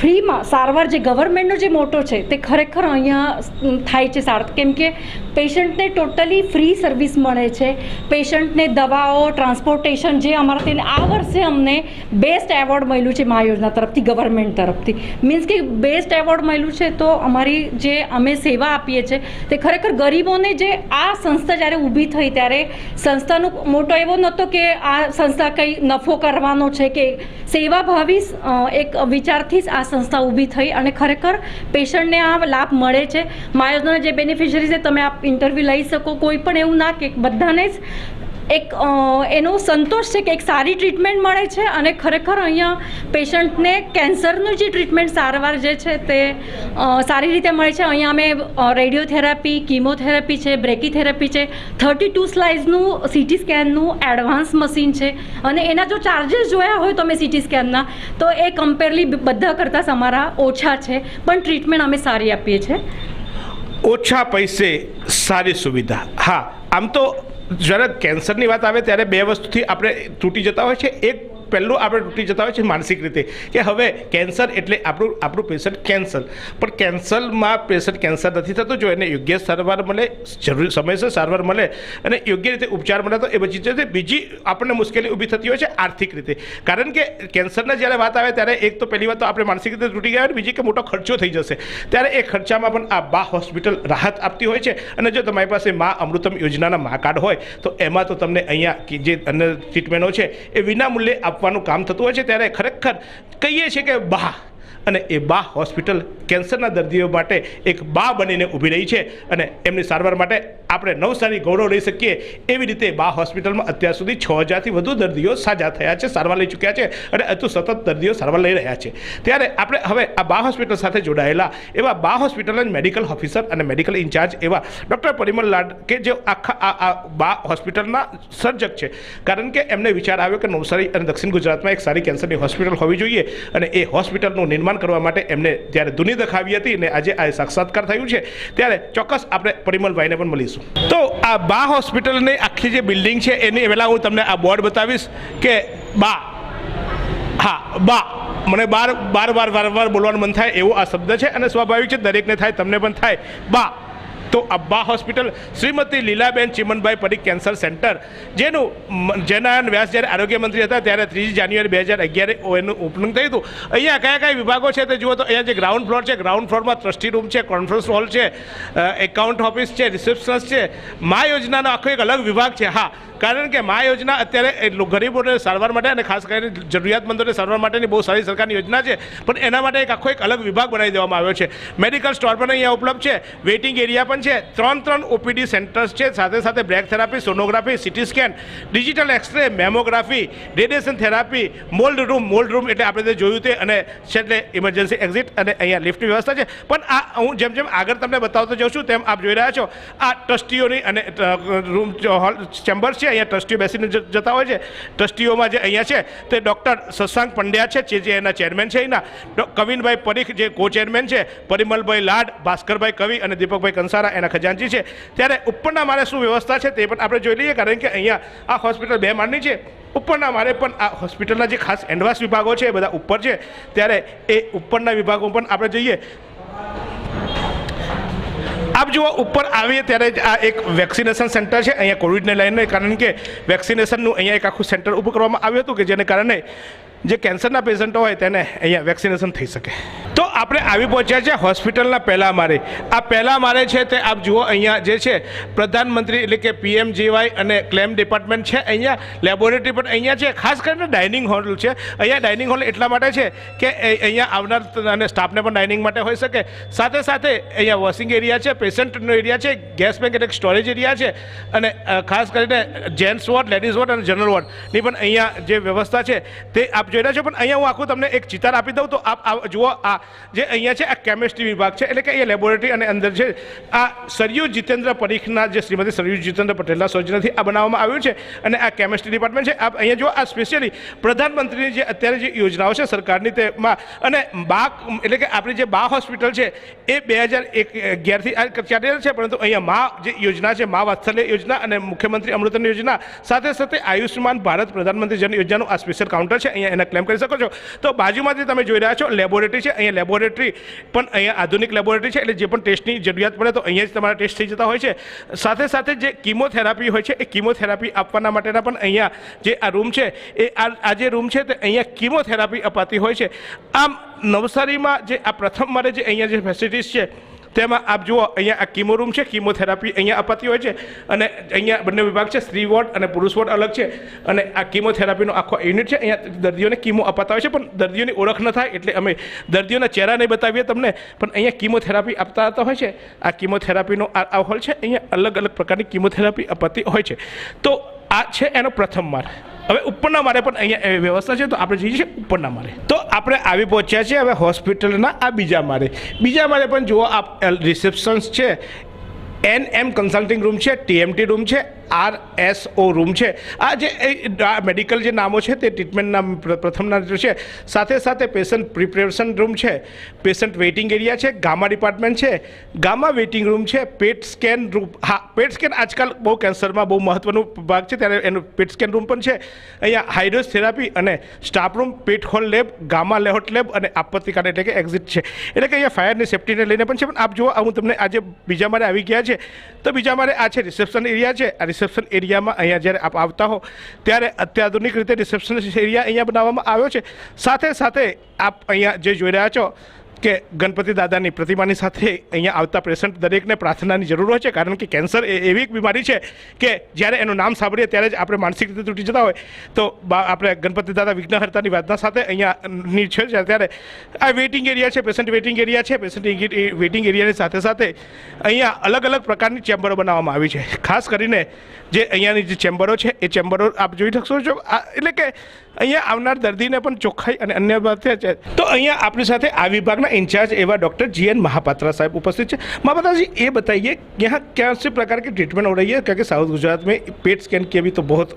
ફ્રીમાં સારવાર જે ગવર્મેન્ટનો જે મોટો છે તે ખરેખર અહીંયા થાય છે સારું, કેમ કે પેશન્ટને ટોટલી ફ્રી સર્વિસ મળે છે. પેશન્ટને દવાઓ, ટ્રાન્સપોર્ટેશન, જે અમારા તેને આ વર્ષે અમને બેસ્ટ એવોર્ડ મળ્યું છે મા યોજના તરફથી, ગવર્મેન્ટ તરફથી, મીન્સ કે બેસ્ટ એવોર્ડ મળ્યું છે. તો અમારી જે અમે સેવા આપીએ છીએ તે ખરેખર ગરીબોને, જે આ સંસ્થા જ્યારે ઊભી થઈ ત્યારે સંસ્થાનો મોટો એવો નહોતો કે આ સંસ્થા કંઈ નફો કરવાનો છે કે સેવાભાવી એક વિચારથી જ આ સંસ્થા ઊભી થઈ અને ખરેખર પેશન્ટને આ લાભ મળે છે. મા યોજનાના જે બેનિફિશરીઝ છે તમે આપ ઇન્ટરવ્યૂ લઈ શકો, કોઈ પણ એવું ના કે બધાને જ એક એનો સંતોષ છે કે એક સારી ટ્રીટમેન્ટ મળે છે. અને ખરેખર અહીંયા પેશન્ટને કેન્સરનું જે ટ્રીટમેન્ટ સારવાર જે છે તે સારી રીતે મળે છે. અહીંયા અમે રેડિયોથેરાપી, કીમોથેરાપી છે, બ્રેકીથેરાપી છે, 32 સ્લાઇસનું CT સ્કેનનું એડવાન્સ મશીન છે. અને એના જો ચાર્જિસ જોયા હોય તો અમે CT સ્કેનના, તો એ કમ્પેરલી બધા કરતાં અમારા ઓછા છે, પણ ટ્રીટમેન્ટ અમે સારી આપીએ છીએ. ઓછા પૈસે સારી સુવિધા. હા, આમ તો જ્યારે કેન્સરની વાત આવે ત્યારે બે વસ્તુથી આપણે તૂટી જતા હોય છે. એક પહેલું આપણે તૂટી જતા હોય છે માનસિક રીતે કે હવે કેન્સર એટલે આપણું પેશન્ટ કેન્સર, પણ કેન્સરમાં પેશન્ટ કેન્સર નથી થતું. જો એને યોગ્ય સારવાર મળે, જરૂરી સમયસર સારવાર મળે અને યોગ્ય રીતે ઉપચાર મળે તો એ બચી જશે. બીજી આપણને મુશ્કેલી ઊભી થતી હોય છે આર્થિક રીતે, કારણ કે કેન્સરના જ્યારે વાત આવે ત્યારે એક તો પહેલી વાત તો આપણે માનસિક રીતે તૂટી ગયા હોય, બીજી કે મોટો ખર્ચો થઈ જશે. ત્યારે એ ખર્ચામાં પણ આ બા હોસ્પિટલ રાહત આપતી હોય છે. અને જો તમારી પાસે મા અમૃતમ યોજનાના મા કાર્ડ હોય તો એમાં તો તમને અહીંયા જે અન્ય ટ્રીટમેન્ટો છે એ વિનામૂલ્યે આપવાનું કામ થતું હોય છે. ત્યારે ખરેખર કહીએ છીએ કે બા, અને એ બા હોસ્પિટલ કેન્સરના દર્દીઓ માટે એક બા બનીને ઊભી રહી છે અને એમની સારવાર માટે આપણે નવસારી ગૌરવ લઈ શકીએ. એવી રીતે બા હોસ્પિટલમાં અત્યાર સુધી 6000થી વધુ દર્દીઓ સાજા થયા છે, સારવાર લઈ ચૂક્યા છે અને હજુ સતત દર્દીઓ સારવાર લઈ રહ્યા છે. ત્યારે આપણે હવે આ બા હોસ્પિટલ સાથે જોડાયેલા એવા બા હોસ્પિટલના મેડિકલ ઓફિસર અને મેડિકલ ઇન્ચાર્જ એવા ડૉક્ટર પરિમલ લાડ, કે જે આખા આ બા હોસ્પિટલના સર્જક છે, કારણ કે એમને વિચાર આવ્યો કે નવસારી અને દક્ષિણ ગુજરાતમાં એક સારી કેન્સરની હોસ્પિટલ હોવી જોઈએ અને એ હોસ્પિટલનું નિર્માણ કરવા માટે એમને જ્યારે દુની દખાવી હતી અને આજે આ સાક્ષાત્કાર થયું છે. ત્યારે ચોક્કસ આપણે પરિમલભાઈને પણ મળીશું. તો આ બા હોસ્પિટલની આખી જે બિલ્ડિંગ છે એની પહેલાં હું તમને આ બોર્ડ બતાવીશ કે બા, હા બા, મને વારંવાર બોલવાનું મન થાય એવો આ શબ્દ છે અને સ્વાભાવિક છે, દરેકને થાય, તમને પણ થાય. બા તો આ બા hospital Shrimati Lilaben Chimanbhai Parikh cancer centre, જેનું જયનારાયણ વ્યાસ જ્યારે આરોગ્ય મંત્રી હતા ત્યારે 3 જાન્યુઆરી 2011 એનું ઓપનિંગ થયું હતું. અહીંયા કયા કયા વિભાગો છે તે જુઓ તો અહીંયા જે ગ્રાઉન્ડ ફ્લોર છે, ગ્રાઉન્ડ ફ્લોરમાં ટ્રસ્ટી રૂમ છે, કોન્ફરન્સ હોલ છે, એકાઉન્ટ ઓફિસ છે, રિસેપ્શનિસ્ટ છે. મા યોજનાનો આખો એક અલગ વિભાગ છે. હા, કારણ કે મા યોજના અત્યારે ગરીબોને સારવાર માટે અને ખાસ કરીને જરૂરિયાતમંદોને સારવાર માટેની બહુ સારી સરકારની યોજના છે, પણ એના માટે એક આખો એક અલગ વિભાગ બનાવી દેવામાં આવ્યો છે. મેડિકલ સ્ટોર પણ અહીંયા ઉપલબ્ધ છે, વેઇટિંગ એરિયા પણ છે, 3 OPD સેન્ટર્સ છે, સાથે સાથે break therapy, sonography, CT scan, digital x ray, mammography, radiation therapy, mould room એટલે આપણે જે જોયું તે, અને છેલ્લે ઇમરજન્સી એક્ઝિટ અને અહીંયા લિફ્ટની વ્યવસ્થા છે. પણ આ હું જેમ આગળ તમને બતાવતો જાઉં છું તેમ આપ જોઈ રહ્યા છો આ ટ્રસ્ટીઓની અને રૂમ હોલ ચેમ્બર્સ છે. અહીંયા ટ્રસ્ટીઓ બેસીને જતા હોય છે. ટ્રસ્ટીઓમાં જે અહીંયા છે તે ડૉક્ટર શશાંક પંડ્યા છે જે એના ચેરમેન છે, એના કવિનભાઈ પરીખ જે કો ચેરમેન છે, પરિમલભાઈ લાડ, ભાસ્કરભાઈ કવિ અને દીપકભાઈ કંસારા એના ખજાનચી છે. ત્યારે ઉપરના મારે શું વ્યવસ્થા છે તે પણ આપણે જોઈ લઈએ, કારણ કે અહીંયા આ હોસ્પિટલ 2 માળની છે. ઉપરના મારે પણ આ હોસ્પિટલના જે ખાસ એડવાન્સ વિભાગો છે એ બધા ઉપર છે. ત્યારે એ ઉપરના વિભાગો પણ આપણે જોઈએ. આપ જુઓ ઉપર આવીએ ત્યારે આ એક વેક્સિનેશન સેન્ટર છે અહીંયા કોવિડને લઈને, કારણ કે વેક્સિનેશનનું અહીંયા એક આખું સેન્ટર ઊભું કરવામાં આવ્યું હતું કે જેને કારણે જે કેન્સરના પેશન્ટો હોય તેને અહીંયા વેક્સિનેશન થઈ શકે. તો આપણે આવી પહોંચ્યા છે હોસ્પિટલના પહેલા માળે. આ પહેલા માળે છે તે આપ જુઓ અહીંયા જે છે પ્રધાનમંત્રી એટલે કે PMJY અને ક્લેમ ડિપાર્ટમેન્ટ છે. અહીંયા લેબોરેટરી પણ અહીંયા છે, ખાસ કરીને ડાઇનિંગ હોલ છે. અહીંયા ડાઇનિંગ હોલ એટલા માટે છે કે અહીંયા આવનાર અને સ્ટાફને પણ ડાઇનિંગ માટે હોઈ શકે. સાથે સાથે અહીંયા વોશિંગ એરિયા છે, પેશન્ટનો એરિયા છે, ગેસ બેંક એટલે સ્ટોરેજ એરિયા છે, અને ખાસ કરીને જેન્ટ્સ વોર્ડ, લેડીઝ વોર્ડ અને જનરલ વોર્ડની પણ અહીંયા જે વ્યવસ્થા છે તે આપ જોઈ રહ્યા છો. પણ અહીંયા હું આખું તમને એક ચિતાર આપી દઉં તો આપ જુઓ આ જે અહીંયા છે આ કેમિસ્ટ્રી વિભાગ છે, એટલે કે અહીંયા લેબોરેટરી અને અંદર છે આ સરયુ જીતેન્દ્ર પરીખના જે શ્રીમતી સરયુ જીતેન્દ્ર પટેલના સૌજન્યથી આ બનાવવામાં આવ્યું છે અને આ કેમિસ્ટ્રી ડિપાર્ટમેન્ટ છે. આપ અહીંયા જો આ સ્પેશિયલી પ્રધાનમંત્રીની જે અત્યારે જે યોજનાઓ છે સરકારની તેમાં અને એટલે કે આપણી જે બા હોસ્પિટલ છે એ 2011થી ચાલી છે, પરંતુ અહીંયા મા જે યોજના છે મા વાત્સલ્ય યોજના અને મુખ્યમંત્રી અમૃતન યોજના સાથે સાથે આયુષ્યમાન ભારત પ્રધાનમંત્રી જન યોજનાનું આ સ્પેશિયલ કાઉન્ટર છે, અહીંયા એના ક્લેમ કરી શકો છો. તો બાજુમાંથી તમે જોઈ રહ્યા છો લેબોરેટરી છે, અહીંયા લેબોરેટરી પણ અહીંયા આધુનિક લેબોરેટરી છે, એટલે જે પણ ટેસ્ટની જરૂરિયાત પડે તો અહીંયા જ તમારા ટેસ્ટ થઈ જતા હોય છે. સાથે સાથે જે કીમોથેરાપી હોય છે એ કીમોથેરાપી આપવાના માટેના પણ અહીંયા જે આ રૂમ છે એ આ જે રૂમ છે તે અહીંયા કીમોથેરાપી અપાતી હોય છે. આમ નવસારીમાં જે આ પ્રથમ મારે જે અહીંયા જે ફેસિલિટીઝ છે તેમાં આપ જુઓ અહીંયા આ કીમો રૂમ છે, કીમોથેરાપી અહીંયા અપાતી હોય છે અને અહીંયા બંને વિભાગ છે, સ્ત્રી વોર્ડ અને પુરુષ વોર્ડ અલગ છે અને આ કીમોથેરાપીનો આખો યુનિટ છે. અહીંયા દર્દીઓને કીમો અપાતા હોય છે, પણ દર્દીઓની ઓળખ ન થાય એટલે અમે દર્દીઓના ચહેરા નહીં બતાવીએ તમને, પણ અહીંયા કીમોથેરાપી આપતા હોય છે. આ કીમોથેરાપીનો આ હોલ છે, અહીંયા અલગ અલગ પ્રકારની કીમોથેરાપી અપાતી હોય છે. તો આ છે એનો પ્રથમ માળ. હવે ઉપરના માળે પણ અહીંયા એવી વ્યવસ્થા છે, તો આપણે જઈએ છીએ ઉપરના માળે. તો આપણે આવી પહોંચ્યા છીએ હવે હોસ્પિટલના આ બીજા માળે. બીજા માળે પણ જુઓ આપ રિસેપ્શન્સ છે, NM કન્સલ્ટિંગ રૂમ છે, TMT રૂમ છે, RSO રૂમ છે. આ જે મેડિકલ જે નામો છે તે ટ્રીટમેન્ટના પ્રથમના છે. સાથે સાથે પેશન્ટ પ્રિપેરેશન રૂમ છે, પેશન્ટ વેઇટિંગ એરિયા છે, ગામા ડિપાર્ટમેન્ટ છે, ગામા વેઇટિંગ રૂમ છે, પેટ સ્કેન રૂમ. હા, પેટ સ્કેન આજકાલ બહુ કેન્સરમાં બહુ મહત્ત્વનો ભાગ છે, ત્યારે એનું પેટ સ્કેન રૂમ પણ છે. અહીંયા હાઇડ્રોસ થેરાપી અને સ્ટાફ રૂમ, પેટ હોલ લેબ, ગામા લેહોટ લેબ અને આપત્તિકાળ એટલે કે એક્ઝિટ છે. એટલે કે અહીંયા ફાયરની સેફ્ટીને લઈને પણ છે. પણ આપ જુઓ, હું તમને આજે બીજા મારે આવી ગયા છે, તો બીજા મારે આ છે રિસેપ્શન એરિયા છે. આ રિસેપ્શન એરિયામાં અહીંયા જ્યારે આપ આવતા હો ત્યારે અત્યાધુનિક રીતે રિસેપ્શન એરિયા અહીંયા બનાવવામાં આવ્યો છે. સાથે સાથે આપ અહીંયા જે જોઈ રહ્યા છો કે ગણપતિ દાદાની પ્રતિમાની સાથે અહીંયા આવતા પેશન્ટ દરેકને પ્રાર્થનાની જરૂર હોય છે, કારણ કે કેન્સર એ એવી એક બીમારી છે કે જ્યારે એનું નામ સાંભળીએ ત્યારે જ આપણે માનસિક રીતે તૂટી જતા હોય. તો આપણે ગણપતિ દાદા વિઘ્નહર્તાની વાતના સાથે અહીંયાની છે, ત્યારે આ વેઇટિંગ એરિયા છે, પેશન્ટ વેઇટિંગ એરિયા છે. પેશન્ટ વેઇટિંગ એરિયાની સાથે સાથે અહીંયા અલગ અલગ પ્રકારની ચેમ્બરો બનાવવામાં આવી છે. ખાસ કરીને જે અહીંયાની જે ચેમ્બરો છે એ ચેમ્બરો આપ જોઈ શકશો છો. એટલે કે અહીંયા આવનાર દર્દીને પણ ચોખ્ખાઈ અને અન્ય વાત છે. તો અહીંયા આપણી સાથે આ વિભાગના इंचार्ज एवं डॉक्टर GN महापात्रा साहब उपस्थित है. महापात्रा जी, ये बताइए यहाँ क्या से प्रकार की ट्रीटमेंट हो रही है, क्योंकि साउथ गुजरात में पेट स्कैन की अभी तो बहुत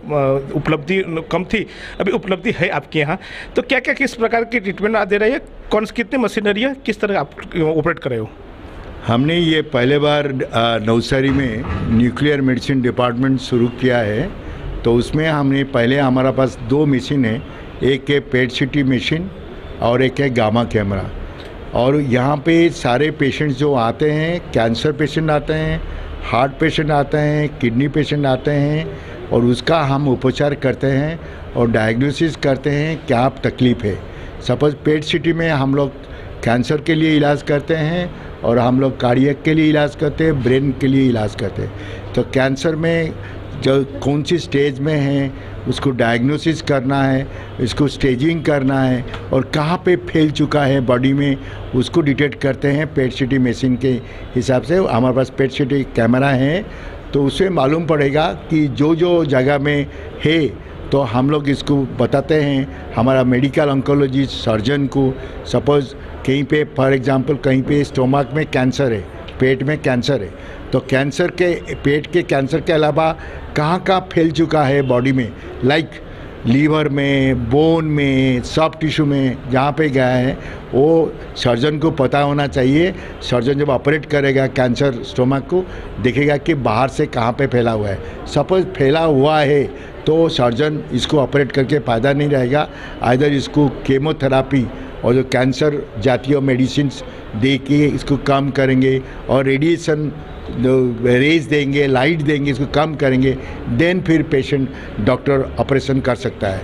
उपलब्धि कम थी, अभी उपलब्धि है आपके यहाँ, तो क्या क्या किस प्रकार की ट्रीटमेंट आप दे रही है, कौन सी कितनी मशीनरी है, किस तरह आप ऑपरेट कर रहे हो? हमने ये पहले बार नवसारी में न्यूक्लियर मेडिसिन डिपार्टमेंट शुरू किया है. तो उसमें हमने पहले हमारा पास 2 मशीन है, एक है पेट सीटी मशीन और एक है गामा कैमरा. और यहाँ पे सारे पेशेंट्स जो आते हैं, कैंसर पेशेंट आते हैं, हार्ट पेशेंट आते हैं, किडनी पेशेंट आते हैं, और उसका हम उपचार करते हैं और डायग्नोसिस करते हैं क्या तकलीफ़ है. सपोज पेट सिटी में हम लोग कैंसर के लिए इलाज करते हैं और हम लोग कार्डियक के लिए इलाज करते हैं, ब्रेन के लिए इलाज करते हैं. तो कैंसर में जो कौन सी स्टेज में है उसको डायग्नोसिस करना है, इसको स्टेजिंग करना है, और कहाँ पे फैल चुका है बॉडी में उसको डिटेक्ट करते हैं पेट सीटी मशीन के हिसाब से. हमारे पास पेट सीटी कैमरा है, तो उससे मालूम पड़ेगा कि जो जो जगह में है, तो हम लोग इसको बताते हैं हमारा मेडिकल ऑन्कोलॉजिस्ट सर्जन को. सपोज़ कहीं पे फॉर एग्जांपल कहीं पे स्टोमक में कैंसर है, पेट में कैंसर है, तो कैंसर के पेट के कैंसर के अलावा कहाँ कहाँ फैल चुका है बॉडी में, लाइक लीवर में, बोन में, सॉफ्ट टिश्यू में जहाँ पे गया है वो सर्जन को पता होना चाहिए. सर्जन जब ऑपरेट करेगा कैंसर स्टोमक को, देखेगा कि बाहर से कहाँ पे फैला हुआ है. सपोज फैला हुआ है तो सर्जन इसको ऑपरेट करके फ़ायदा नहीं रहेगा. आइदर इसको केमोथेरापी और जो कैंसर जातीय मेडिसिन्स दे के इसको कम करेंगे, और रेडिएशन रेज देंगे, लाइट देंगे, इसको कम करेंगे, देन फिर पेशेंट डॉक्टर ऑपरेशन कर सकता है.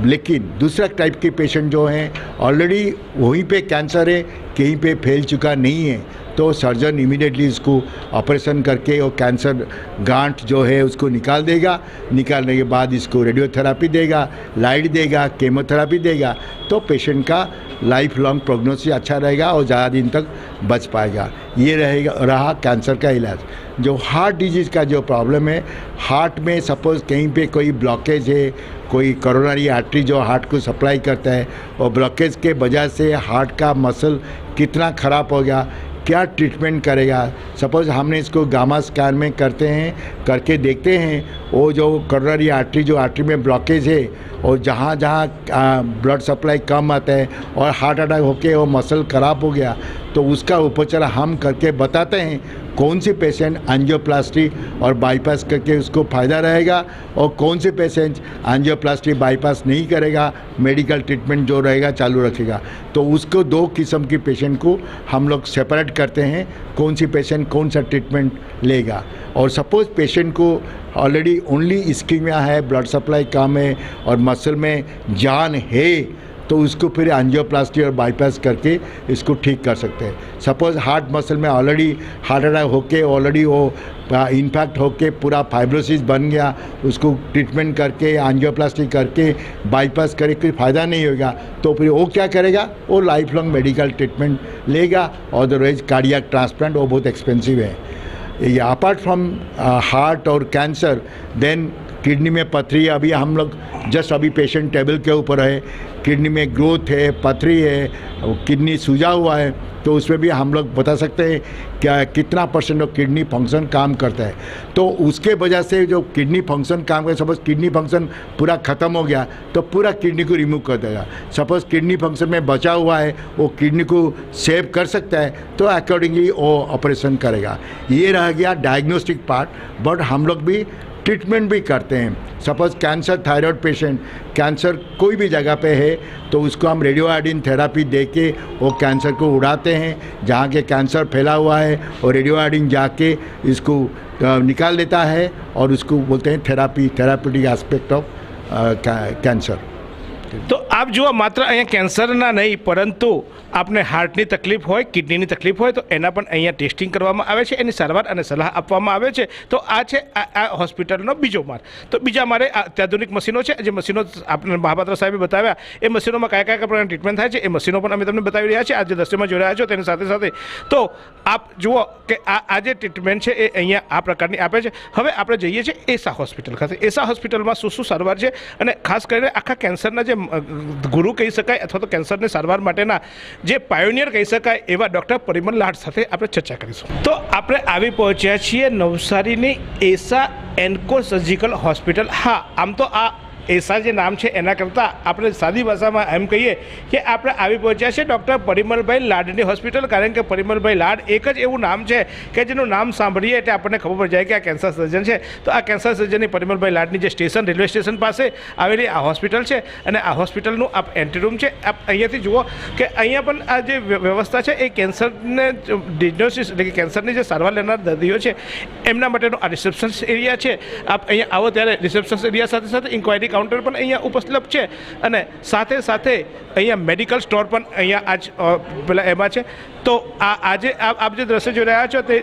लेकिन दूसरा टाइप के पेशेंट जो हैं ऑलरेडी वहीं पे कैंसर है, कहीं पे फैल चुका नहीं है, तो सर्जन इमीडिएटली इसको ऑपरेशन करके वो कैंसर गांठ जो है उसको निकाल देगा। निकालने के बाद इसको रेडियोथेरापी देगा, लाइट देगा, केमोथेरापी देगा, तो पेशेंट का लाइफ लॉन्ग प्रोग्नोसिस अच्छा रहेगा और ज़्यादा दिन तक बच पाएगा। ये रहा कैंसर का इलाज। जो हार्ट डिजीज़ का जो प्रॉब्लम है, हार्ट में सपोज़ कहीं पे कोई ब्लॉकेज है, कोई कोरोनरी आर्टरी जो हार्ट को सप्लाई करता है, और ब्लॉकेज के वजह से हार्ट का मसल कितना ख़राब हो गया, क्या ट्रीटमेंट करेगा। सपोज़ हमने इसको गामा स्कैन में करते हैं, करके देखते हैं वो जो कोरोनरी आर्टरी जो आर्टरी में ब्लॉकेज है और जहाँ जहाँ ब्लड सप्लाई कम आता है और हार्ट अटैक होके वो मसल ख़राब हो गया, तो उसका उपचार हम करके बताते हैं कौन सी पेशेंट एंजियोप्लास्टी और बाईपास करके उसको फ़ायदा रहेगा और कौन से पेशेंट एंजियोप्लास्टी बाईपास नहीं करेगा, मेडिकल ट्रीटमेंट जो रहेगा चालू रखेगा। तो उसको 2 किस्म की पेशेंट को हम लोग सेपरेट करते हैं, कौन सी पेशेंट कौन सा ट्रीटमेंट लेगा। और सपोज़ पेशेंट को ऑलरेडी ओनली इस्कीमिया है, ब्लड सप्लाई कम है और मसल में जान है, तो उसको फिर एंजियोप्लास्टी और बाईपास करके इसको ठीक कर सकते हैं। सपोज़ हार्ट मसल में ऑलरेडी हार्ट अटैक होके ऑलरेडी वो इन्फेक्ट होके पूरा फाइब्रोसिस बन गया, उसको ट्रीटमेंट करके एंजियोप्लास्टी करके बाईपास करे कोई फ़ायदा नहीं होगा, तो फिर वो क्या करेगा, वो लाइफ लॉन्ग मेडिकल ट्रीटमेंट लेगा। अदरवाइज कार्डियक ट्रांसप्लांट वो बहुत एक्सपेंसिव है। ये अपार्ट फ्रॉम हार्ट और कैंसर, देन किडनी में पथरी, अभी हम लोग जस्ट अभी पेशेंट टेबल के ऊपर है, किडनी में ग्रोथ है, पथरी है, किडनी सूजा हुआ है, तो उसमें भी हम लोग बता सकते हैं क्या कितना % ऑफ किडनी फंक्शन काम करता है। तो उसके वजह से जो किडनी फंक्शन काम करे, सपोज़ किडनी फंक्शन पूरा ख़त्म हो गया तो पूरा किडनी को रिमूव कर देगा। सपोज़ किडनी फंक्शन में बचा हुआ है, वो किडनी को सेव कर सकता है, तो अकॉर्डिंगली वो ऑपरेशन करेगा। ये रह गया डायग्नोस्टिक पार्ट, बट हम लोग भी ट्रीटमेंट भी करते हैं। Suppose cancer thyroid patient, cancer कोई भी जगह पे है, तो उसको हम रेडियो आयोडीन थेरापी दे के वो कैंसर को उड़ाते हैं। जहाँ के कैंसर फैला हुआ है और रेडियो आयोडीन जाके इसको निकाल देता है और उसको बोलते हैं थेराप्यूटिक एस्पेक्ट ऑफ कैंसर। તો આપ જુઓ, માત્ર અહીંયા કેન્સરના નહીં પરંતુ આપને હાર્ટની તકલીફ હોય, કિડનીની તકલીફ હોય તો એના પણ અહીંયા ટેસ્ટિંગ કરવામાં આવે છે, એની સારવાર અને સલાહ આપવામાં આવે છે। તો આ છે આ હોસ્પિટલનો બીજો માળ। તો બીજા માળે અત્યાધુનિક મશીનો છે, જે મશીનો આપણે મહાપાત્ર સાહેબે બતાવ્યા, એ મશીનોમાં કયા કયા પ્રકારની ટ્રીટમેન્ટ થાય છે એ મશીનો પણ અમે તમને બતાવી રહ્યા છીએ આ જે દ્રશ્યમાં જોઈ રહ્યા છો તેની સાથે સાથે। તો આપ જુઓ કે આ જે ટ્રીટમેન્ટ છે એ અહીંયા આ પ્રકારની આપે છે। હવે આપણે જઈએ છીએ એસા હોસ્પિટલ ખાતે। એસા હોસ્પિટલમાં શું સારવાર છે અને ખાસ કરીને આખા કેન્સરના જે ગુરુ કહી શકાય અથવા તો કેન્સરની સારવાર માટેના જે પાયોનિયર કહી શકાય એવા ડૉક્ટર પરિમલ લાડ સાથે આપણે ચર્ચા કરીશું। તો આપણે આવી પહોંચ્યા છીએ નવસારીની એસા એન્કો સર્જિકલ હોસ્પિટલ। હા, આમ તો આ એસા જે નામ છે એના કરતાં આપણે સાદી ભાષામાં એમ કહીએ કે આપણે આવી પહોંચ્યા છે ડૉક્ટર પરિમલભાઈ લાડની હોસ્પિટલ, કારણ કે પરિમલભાઈ લાડ એક જ એવું નામ છે કે જેનું નામ સાંભળીએ એટલે આપણને ખબર પડી જાય કે આ કેન્સર સર્જન છે। તો આ કેન્સર સર્જનની પરિમલભાઈ લાડની જે સ્ટેશન, રેલવે સ્ટેશન પાસે આવેલી આ હોસ્પિટલ છે અને આ હોસ્પિટલનું આપ એન્ટ્રી રૂમ છે। આપ અહીંયાથી જુઓ કે અહીંયા પણ આ જે વ્યવસ્થા છે એ કેન્સરને ડિગ્નોસિસ એટલે કે કેન્સરની જે સારવાર લેનાર દર્દીઓ છે એમના માટેનો આ રિસેપ્શન એરિયા છે। આપ અહીંયા આવો ત્યારે રિસેપ્શન એરિયા સાથે સાથે ઇન્ક્વાયરી કાઉન્ટર પણ અહીંયા ઉપલબ્ધ છે અને સાથે સાથે અહીંયા મેડિકલ સ્ટોર પણ અહીંયા આજ પેલા એમાં છે। તો આજે આપ જે દ્રશ્ય જોઈ રહ્યા છો તે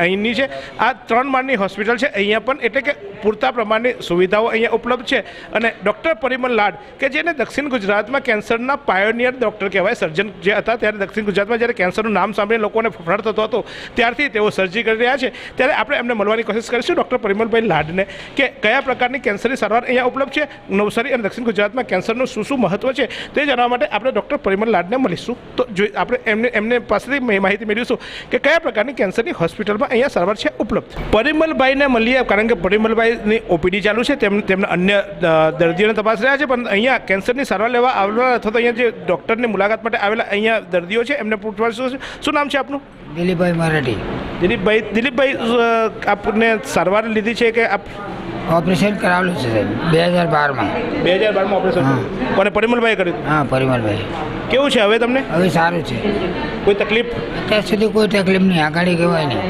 અહીંની છે। આ 3 માળની હોસ્પિટલ છે। અહીંયા પણ એટલે કે પૂરતા પ્રમાણની સુવિધાઓ અહીંયા ઉપલબ્ધ છે અને ડૉક્ટર પરિમલ લાડ કે જેને દક્ષિણ ગુજરાતમાં કેન્સરના પાયોનિયર ડૉક્ટર કહેવાય, સર્જન જે હતા ત્યારે દક્ષિણ ગુજરાતમાં જ્યારે કેન્સરનું નામ સાંભળીને લોકોને ફફડાટ થતો હતો ત્યારથી તેઓ સર્જરી કરી રહ્યા છે। ત્યારે આપણે એમને મળવાની કોશિશ કરીશું ડૉક્ટર પરિમલભાઈ લાડને કે કયા પ્રકારની કેન્સરની સારવાર અહીંયા ઉપલબ્ધ છે, નવસારી અને દક્ષિણ ગુજરાતમાં કેન્સરનું શું મહત્વ છે તે જાણવા માટે આપણે ડૉક્ટર પરિમલ લાડને મળીશું। તો આપણે એમને પાસેથી માહિતી મેળવીશું કે કયા પ્રકારની કેન્સરની હોસ્પિટલમાં અહીંયા સારવાર છે ઉપલબ્ધ। પરિમલભાઈને મળીએ, કારણ કે પરિમલભાઈની ઓપીડી ચાલુ છે, તેમના અન્ય દર્દીઓને તપાસ રહ્યા છે, પણ અહીંયા કેન્સરની સારવાર લેવા આવેલા અથવા તો અહીંયા જે ડૉક્ટરની મુલાકાત માટે આવેલા અહીંયા દર્દીઓ છે એમને પૂછવાનું શું નામ છે આપનું? દિલીપભાઈ મરાઠી। દિલીપભાઈ આપને સારવાર લીધી છે કે આપ ઓપરેશન કરાવેલું છે સાહેબ 2012માં? 2012માં ઓપરેશન કોને? પરિમલભાઈએ કર્યું? હા, પરિમલભાઈ। કેવું છે હવે તમને? હવે સારું છે, કોઈ તકલીફ? અત્યાર સુધી કોઈ તકલીફ નહીં, આગળ કહેવાય નહીં,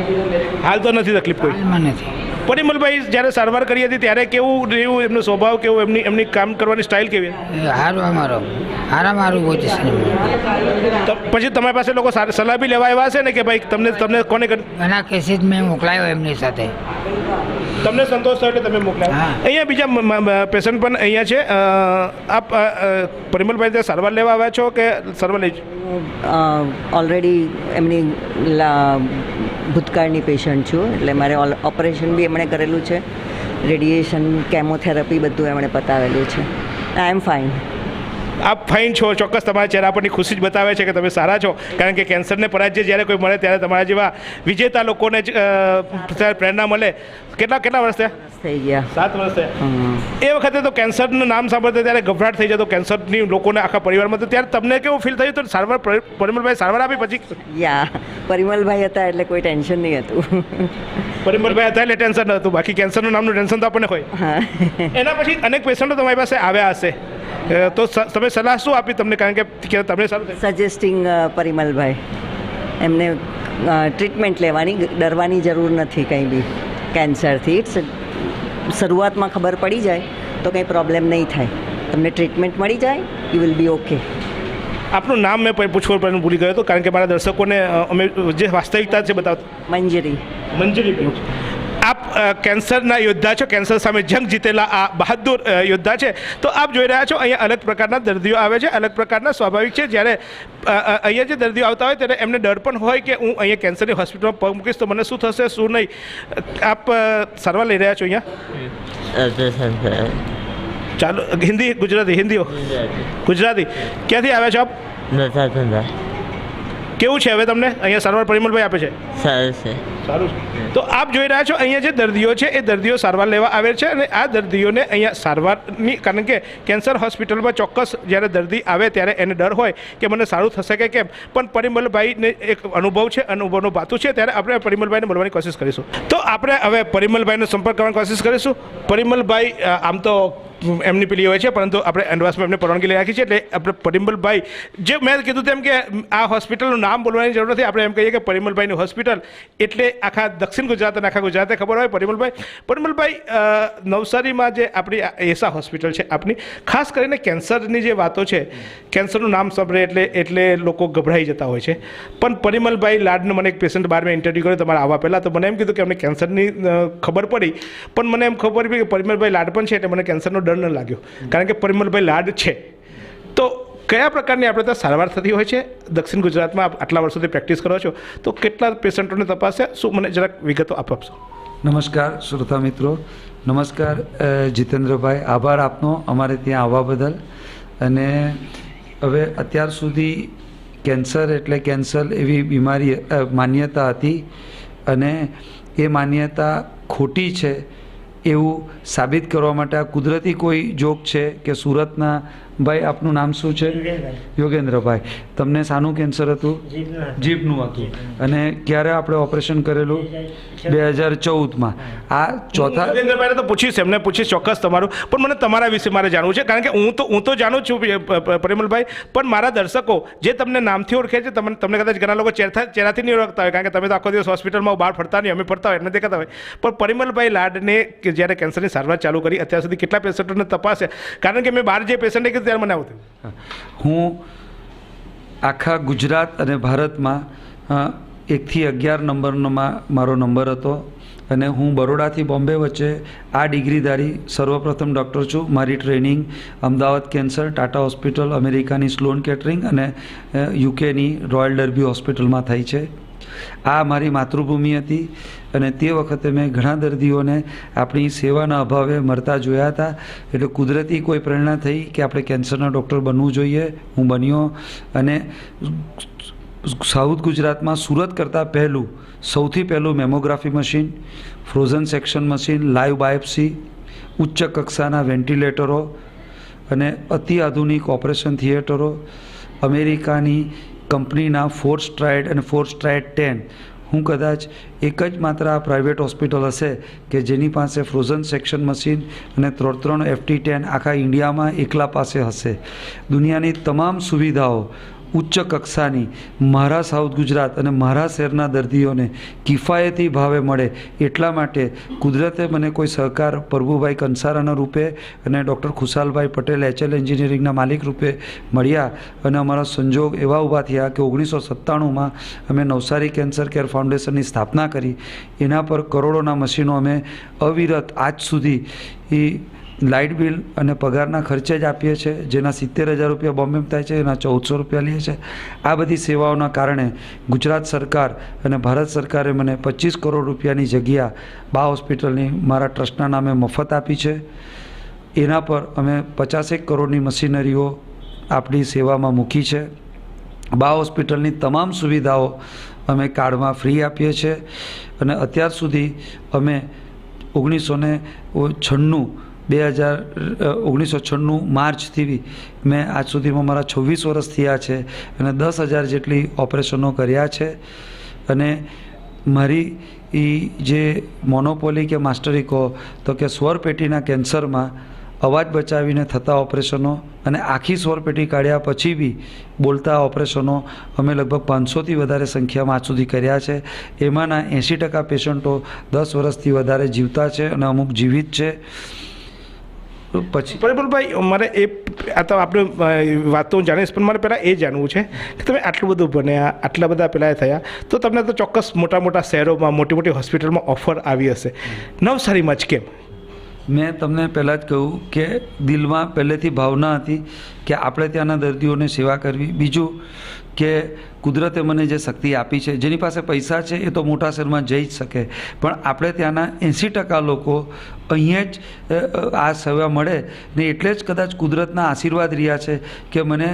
હાલ તો નથી તકલીફ કોઈ? હાલમાં નથી। પરિમલભાઈ જ્યારે સારવાર કરી હતી ત્યારે કેવું રહ્યું એમનો સ્વભાવ કેવો, એમની કામ કરવાની સ્ટાઇલ કેવી? હારું મારું પોઝિશન તો પછી તમારી પાસે લોકો સલાહ બી લેવા આવ્યા હશે ને કે ભાઈ તમને કોને ઘણા કેસીસ મેં મોકલાયો એમની સાથે. તમને સંતોષ થયો એટલે તમે મોકલ્યા. અહીંયા બીજા પેશન્ટ પણ અહીંયા છે. આપ પરિમલભાઈ ત્યાં સારવાર લેવા આવ્યા છો કે સારવાર લઈ? ઓલરેડી એમની ભૂતકાળની પેશન્ટ છું, એટલે મારે ઓપરેશન બી એમણે કરેલું છે, રેડિયેશન, કેમોથેરાપી બધું એમણે પતાવેલું છે. આઈ એમ ફાઇન. આપ ફાઇન છો, ચોક્કસ તમારા ચહેરા પરની ખુશી જ બતાવે છે કે તમે સારા છો, કારણ કે કેન્સરને પરાજય જ્યારે કોઈ મળે ત્યારે તમારા જેવા વિજેતા લોકોને જ પ્રેરણા મળે. કેટલા વર્ષ થયા? થઈ ગયા 7 વર્ષ થયા. એ વખતે તો કેન્સરનું નામ સાંભળતા ત્યારે ગભરાટ થઈ જતો કેન્સરની લોકોને આખા પરિવારમાં. તો ત્યારે તમને કેવું ફીલ થયું? તો સારવાર પરિમલભાઈ સારવાર આપી પછી? પરિમલભાઈ હતા એટલે કોઈ ટેન્શન નહીં હતું. પરિમલભાઈ હતા એટલે ટેન્શન ન હતું, બાકી કેન્સરનું નામનું ટેન્શન તો આપણને હોય. એના પછી અનેક પેશન્ટો તમારી પાસે આવ્યા હશે, તો તમે સલાહ શું આપી તમને? કારણ કે તમને સજેસ્ટિંગ પરિમલભાઈ, એમને ટ્રીટમેન્ટ લેવાની, ડરવાની જરૂર નથી કંઈ બી કેન્સરથી. શરૂઆતમાં ખબર પડી જાય તો કંઈ પ્રોબ્લેમ નહીં થાય. તમને ટ્રીટમેન્ટ મળી જાય, યુ વિલ બી ઓકે. આપનું નામ મેં પૂછવું પણ ભૂલી ગયો હતો, કારણ કે મારા દર્શકોને અમે જે વાસ્તવિકતા છે બતાવતો. મંજરી. આપ કેન્સરના યોદ્ધા છો, કેન્સર સામે જંગ જીતેલા આ બહાદુર યોદ્ધા છે. તો આપ જોઈ રહ્યા છો અહીંયા અલગ પ્રકારના દર્દીઓ આવે છે, અલગ પ્રકારના સ્વાભાવિક છે. જ્યારે અહીંયા જે દર્દીઓ આવતા હોય ત્યારે એમને ડર પણ હોય કે હું અહીંયા કેન્સરની હોસ્પિટલમાં પગ મૂકીશ તો મને શું થશે શું નહીં. આપ સારવાર લઈ રહ્યા છો અહીંયા? ચાલો, હિન્દી ગુજરાતી? ગુજરાતી. ક્યાંથી આવ્યા છો આપ? કેવું છે હવે તમને અહીંયા સારવાર પરિમલભાઈ આપે છે? સારું છે. તો આપ જોઈ રહ્યા છો અહીંયા જે દર્દીઓ છે એ દર્દીઓ સારવાર લેવા આવે છે, અને આ દર્દીઓને અહીંયા સારવારની, કારણ કે કેન્સર હોસ્પિટલમાં ચોક્કસ જ્યારે દર્દી આવે ત્યારે એને ડર હોય કે મને સારું થશે કે કેમ, પણ પરિમલભાઈને એક અનુભવ છે, અનુભવનું ભાતું છે, ત્યારે આપણે પરિમલભાઈને મળવાની કોશિશ કરીશું. તો આપણે હવે પરિમલભાઈનો સંપર્ક કરવાની કોશિશ કરીશું. પરિમલભાઈ આમ તો એમની પેલી હોય છે, પરંતુ આપણે એન્ડવાસમાં એમને પરવાનગી લઈ રાખી છે, એટલે આપણે પરિમલભાઈ, જે મેં કીધું તેમ કે આ હોસ્પિટલનું નામ બોલવાની જરૂર નથી, આપણે એમ કહીએ કે પરિમલભાઈની હોસ્પિટલ એટલે આખા દક્ષિણ ગુજરાત અને આખા ગુજરાતે ખબર હોય. પરિમલભાઈ નવસારીમાં જે આપણી એસા હોસ્પિટલ છે આપની, ખાસ કરીને કેન્સરની જે વાતો છે, કેન્સરનું નામ સાંભળે એટલે લોકો ગભરાઈ જતા હોય છે. પણ પરિમલભાઈ લાડનો મને એક પેશન્ટ બહાર મેં ઇન્ટરવ્યૂ કર્યો તમારા આવવા પહેલાં, તો મને એમ કીધું કે અમને કેન્સરની ખબર પડી, પણ મને એમ ખબર પડી કે પરિમલભાઈ લાડ પણ છે, એટલે મને કેન્સરનો ડર ન લાગ્યો, કારણ કે પરિમલભાઈ લાડ છે. તો કયા પ્રકારની આપણે ત્યાં સારવાર થતી હોય છે દક્ષિણ ગુજરાતમાં? આપ આટલા વર્ષોથી પ્રેક્ટિસ કરો છો, તો કેટલા પેશન્ટોને તપાસ્યા, શું મને જરાક વિગતો આપશો? નમસ્કાર શ્રોતા મિત્રો, નમસ્કાર જીતેન્દ્રભાઈ, આભાર આપનો અમારે ત્યાં આવવા બદલ. અને હવે અત્યાર સુધી કેન્સર એટલે કેન્સર એવી બીમારી માન્યતા હતી, અને એ માન્યતા ખોટી છે એવું સાબિત કરવા માટે આ કુદરતી કોઈ જોક છે કે સુરતના ભાઈ, આપનું નામ શું છે? યોગેન્દ્રભાઈ. તમને શાનું કેન્સર હતું? જીભનું હતું. અને ક્યારે આપણે ઓપરેશન કરેલું? 2014માં. આ ચોથા યોગેન્દ્રભાઈને તો પૂછીશ, એમને પૂછીશ ચોક્કસ તમારું, પણ મને તમારા વિશે મારે જાણવું છે, કારણ કે હું તો જાણું છું પરિમલભાઈ, પણ મારા દર્શકો જે તમને નામથી ઓળખે છે, તમને કદાચ ઘણા લોકો ચહેરાથી નહીં ઓળખતા હોય, કારણ કે તમે તો આખો દિવસ હોસ્પિટલમાં બહાર ફરતા નહીં, અમે ફરતા હોય, એમને દેખાતા હોય. પણ પરિમલભાઈ લાડને જ્યારે કેન્સરની સારવાર ચાલુ કરી, અત્યાર સુધી કેટલા પેશન્ટોને તપાસે? કારણ કે મેં બહાર જે પેશન્ટ કીધું ત્યારે મને આવું થયું. હું આખા ગુજરાત અને ભારતમાં 1 થી 11 નંબરનો મારો નંબર હતો, અને હું બરોડાથી બોમ્બે વચ્ચે આ ડિગ્રીધારી સર્વપ્રથમ ડૉક્ટર છું. મારી training Ahmedabad cancer, Tata hospital, અમેરિકાની સ્લોન કેટરિંગ અને યુકેની રોયલ ડર્બી હોસ્પિટલમાં થઈ છે. આ મારી માતૃભૂમિ હતી, અને તે વખતે મેં ઘણા દર્દીઓને આપણી સેવાના અભાવે મરતા જોયા હતા. એટલે કુદરતી કોઈ પ્રેરણા થઈ કે આપણે કેન્સરના ડૉક્ટર બનવું જોઈએ. હું બન્યો, અને સાઉથ ગુજરાતમાં સુરત કરતાં પહેલું, સૌથી પહેલું mammography machine, frozen section machine, live biopsy, ઉચ્ચ કક્ષાના વેન્ટિલેટરો અને અતિ આધુનિક ઓપરેશન થિયેટરો, અમેરિકાની કંપનીના ફોર્સટ્રાઇડ અને ફોર્સટ્રાઇડ 10. હું કદાચ એક જ માત્ર આ પ્રાઇવેટ હોસ્પિટલ હશે કે જેની પાસે ફ્રોઝન સેક્શન મશીન અને 3 FT10 આખા ઇન્ડિયામાં એકલા પાસે હશે. દુનિયાની તમામ સુવિધાઓ ઉચ્ચ કક્ષાની મારા સાઉથ ગુજરાત અને મારા શહેરના દર્દીઓને કિફાયતી ભાવે મળે એટલા માટે કુદરતે મને કોઈ સહકાર પ્રભુભાઈ કંસારાના રૂપે અને ડૉક્ટર ખુશાલભાઈ પટેલ HL એન્જિનિયરિંગના માલિક રૂપે મળ્યા અને અમારા સંજોગ એવા ઊભા થયા કે 1997માં અમે નવસારી કેન્સર કેર ફાઉન્ડેશનની સ્થાપના કરી. એના પર કરોડોના મશીનો અમે અવિરત આજ સુધી એ લાઇટ બિલ અને પગારના ખર્ચે જ આપીએ છીએ, જેના 70,000 રૂપિયા બોમ્બેમાં થાય છે, એના 1,400 રૂપિયા લઈએ છીએ. આ બધી સેવાઓના કારણે ગુજરાત સરકાર અને ભારત સરકારે મને 25 કરોડ રૂપિયાની જગ્યા બા હોસ્પિટલની મારા ટ્રસ્ટના નામે મફત આપી છે. એના પર અમે 50 કરોડની મશીનરીઓ આપણી સેવામાં મૂકી છે. બા હોસ્પિટલની તમામ સુવિધાઓ અમે કાર્ડમાં ફ્રી આપીએ છીએ અને અત્યાર સુધી અમે 1996 માર્ચથી મેં આજ સુધીમાં મારા 26 વર્ષ થયા છે અને 10,000 જેટલી ઓપરેશનો કર્યા છે. અને મારી જે મોનોપોલી કે માસ્ટરી કહો તો કે સ્વરપેટીના કેન્સરમાં અવાજ બચાવીને થતા ઓપરેશનો અને આખી સ્વરપેટી કાઢ્યા પછી બી બોલતા ઓપરેશનો અમે લગભગ 500થી વધારે સંખ્યામાં આજ સુધી કર્યા છે. એમાંના 80% પેશન્ટો 10 વર્ષથી વધારે જીવતા છે અને અમુક જીવિત છે. પછી પરિમલભાઈ, મારે આ તો આપણે વાત તો હું જાણીશ, પણ મારે પહેલાં એ જાણવું છે કે તમે આટલું બધું ભણ્યા, આટલા બધા પહેલાં થયા, તો તમને તો ચોક્કસ મોટા મોટા શહેરોમાં મોટી મોટી હોસ્પિટલમાં ઓફર આવી હશે, નવસારીમાં જ કેમ? મેં તમને પહેલાં જ કહ્યું કે દિલમાં પહેલેથી ભાવના હતી કે આપણે ત્યાંના દર્દીઓને સેવા કરવી. બીજું કે કુદરતે મને જે શક્તિ આપી છે, જેની પાસે પૈસા છે એ તો મોટા શહેરમાં જઈ જ શકે, પણ આપણે ત્યાંના 80% લોકો અહીંયા જ આ સેવા મળે ને એટલે જ કદાચ કુદરતના આશીર્વાદ રહ્યા છે કે મને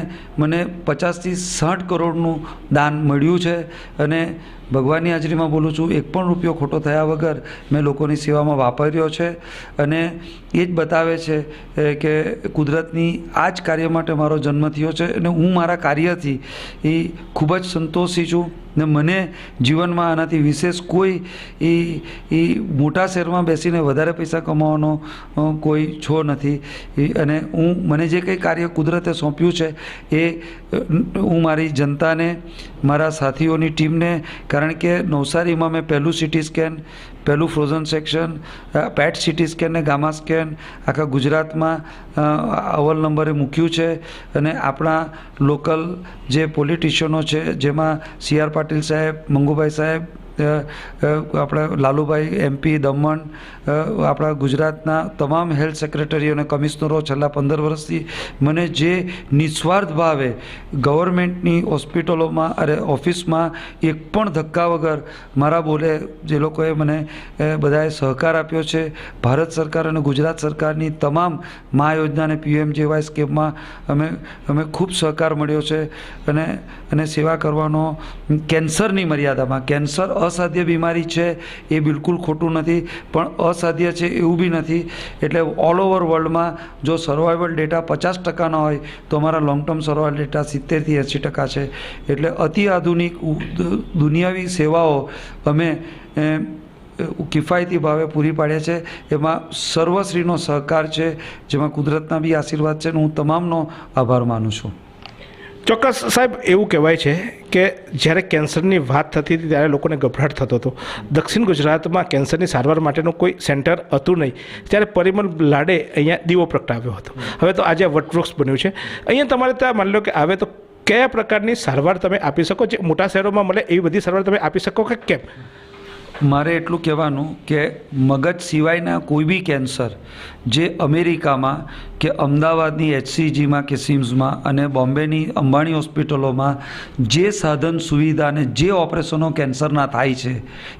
50થી 60 કરોડનું દાન મળ્યું છે. અને ભગવાનની હાજરીમાં બોલું છું, 1 પણ રૂપિયો ખોટો થયા વગર મેં લોકોની સેવામાં વાપર્યો છે. અને એ જ બતાવે છે કે કુદરતની આ જ કાર્ય માટે મારો જન્મ થયો છે અને હું મારા કાર્યથી એ ખૂબ જ સંતોષી છું. ને મને જીવનમાં આનાથી વિશેષ કોઈ મોટા શહેરમાં બેસીને વધારે પૈસા કમાવાનો કોઈ છો નથી. અને મને જે કંઈ કાર્ય કુદરતે સોંપ્યું છે એ હું મારી જનતાને, મારા સાથીઓની ટીમને, કારણ કે નવસારીમાં મેં પહેલું CT સ્કેન, પહેલું ફ્રોઝન સેક્શન, પેટ CT સ્કેન ને ગામા સ્કેન આખા ગુજરાતમાં અવ્વલ નંબરે મૂક્યું છે. અને આપણા લોકલ જે પોલિટિશિયનો છે, જેમાં CR પાટીલ સાહેબ, મંગુભાઈ સાહેબ, આપણા લાલુભાઈ MP દમણ, આપણા ગુજરાતના તમામ હેલ્થ સેક્રેટરી અને કમિશનરો છેલ્લા 15 વર્ષથી મને જે નિસ્વાર્થ ભાવે ગવર્મેન્ટની હોસ્પિટલોમાં ઓફિસમાં એક પણ ધક્કા વગર મારા બોલે જે લોકોએ મને બધાએ સહકાર આપ્યો છે. ભારત સરકાર અને ગુજરાત સરકારની તમામ મા યોજના અને PMJY સ્કીમમાં અમે ખૂબ સહકાર મળ્યો છે. અને સેવા કરવાનો કેન્સરની મર્યાદામાં, કેન્સર અસાધ્ય બીમારી છે એ બિલકુલ ખોટું નથી, પણ અસાધ્ય છે એવું બી નથી. એટલે ઓલ ઓવર વર્લ્ડમાં જો સર્વાઈવલ ડેટા 50% હોય તો અમારા લોંગ ટર્મ સર્વાઈવલ ડેટા 70થી 80% છે. એટલે અતિ આધુનિક દુનિયાવી સેવાઓ અમે કિફાયતી ભાવે પૂરી પાડ્યા છે. એમાં સર્વશ્રીનો સહકાર છે, જેમાં કુદરતના બી આશીર્વાદ છે. હું તમામનો આભાર માનું છું. ચોક્કસ સાહેબ, એવું કહેવાય છે કે જ્યારે કેન્સરની વાત થતી હતી ત્યારે લોકોને ગભરાટ થતો હતો. દક્ષિણ ગુજરાતમાં કેન્સરની સારવાર માટેનું કોઈ સેન્ટર હતું નહીં, ત્યારે પરિમલ લાડે અહીંયા દીવો પ્રગટાવ્યો હતો. હવે તો આજે વટવૃક્ષ બન્યું છે. અહીંયા તમારે ત્યાં માની લો કે આવે તો કયા પ્રકારની સારવાર તમે આપી શકો, જે મોટા શહેરોમાં મળે એવી બધી સારવાર તમે આપી શકો કે કેમ? મારે એટલું કહેવાનું કે મગજ સિવાયના કોઈ બી કેન્સર જે અમેરિકામાં કે અમદાવાદની HCGમાં કે સિમ્સમાં અને બોમ્બેની અંબાણી હોસ્પિટલોમાં જે સાધન સુવિધા અને જે ઓપરેશનો કેન્સરના થાય છે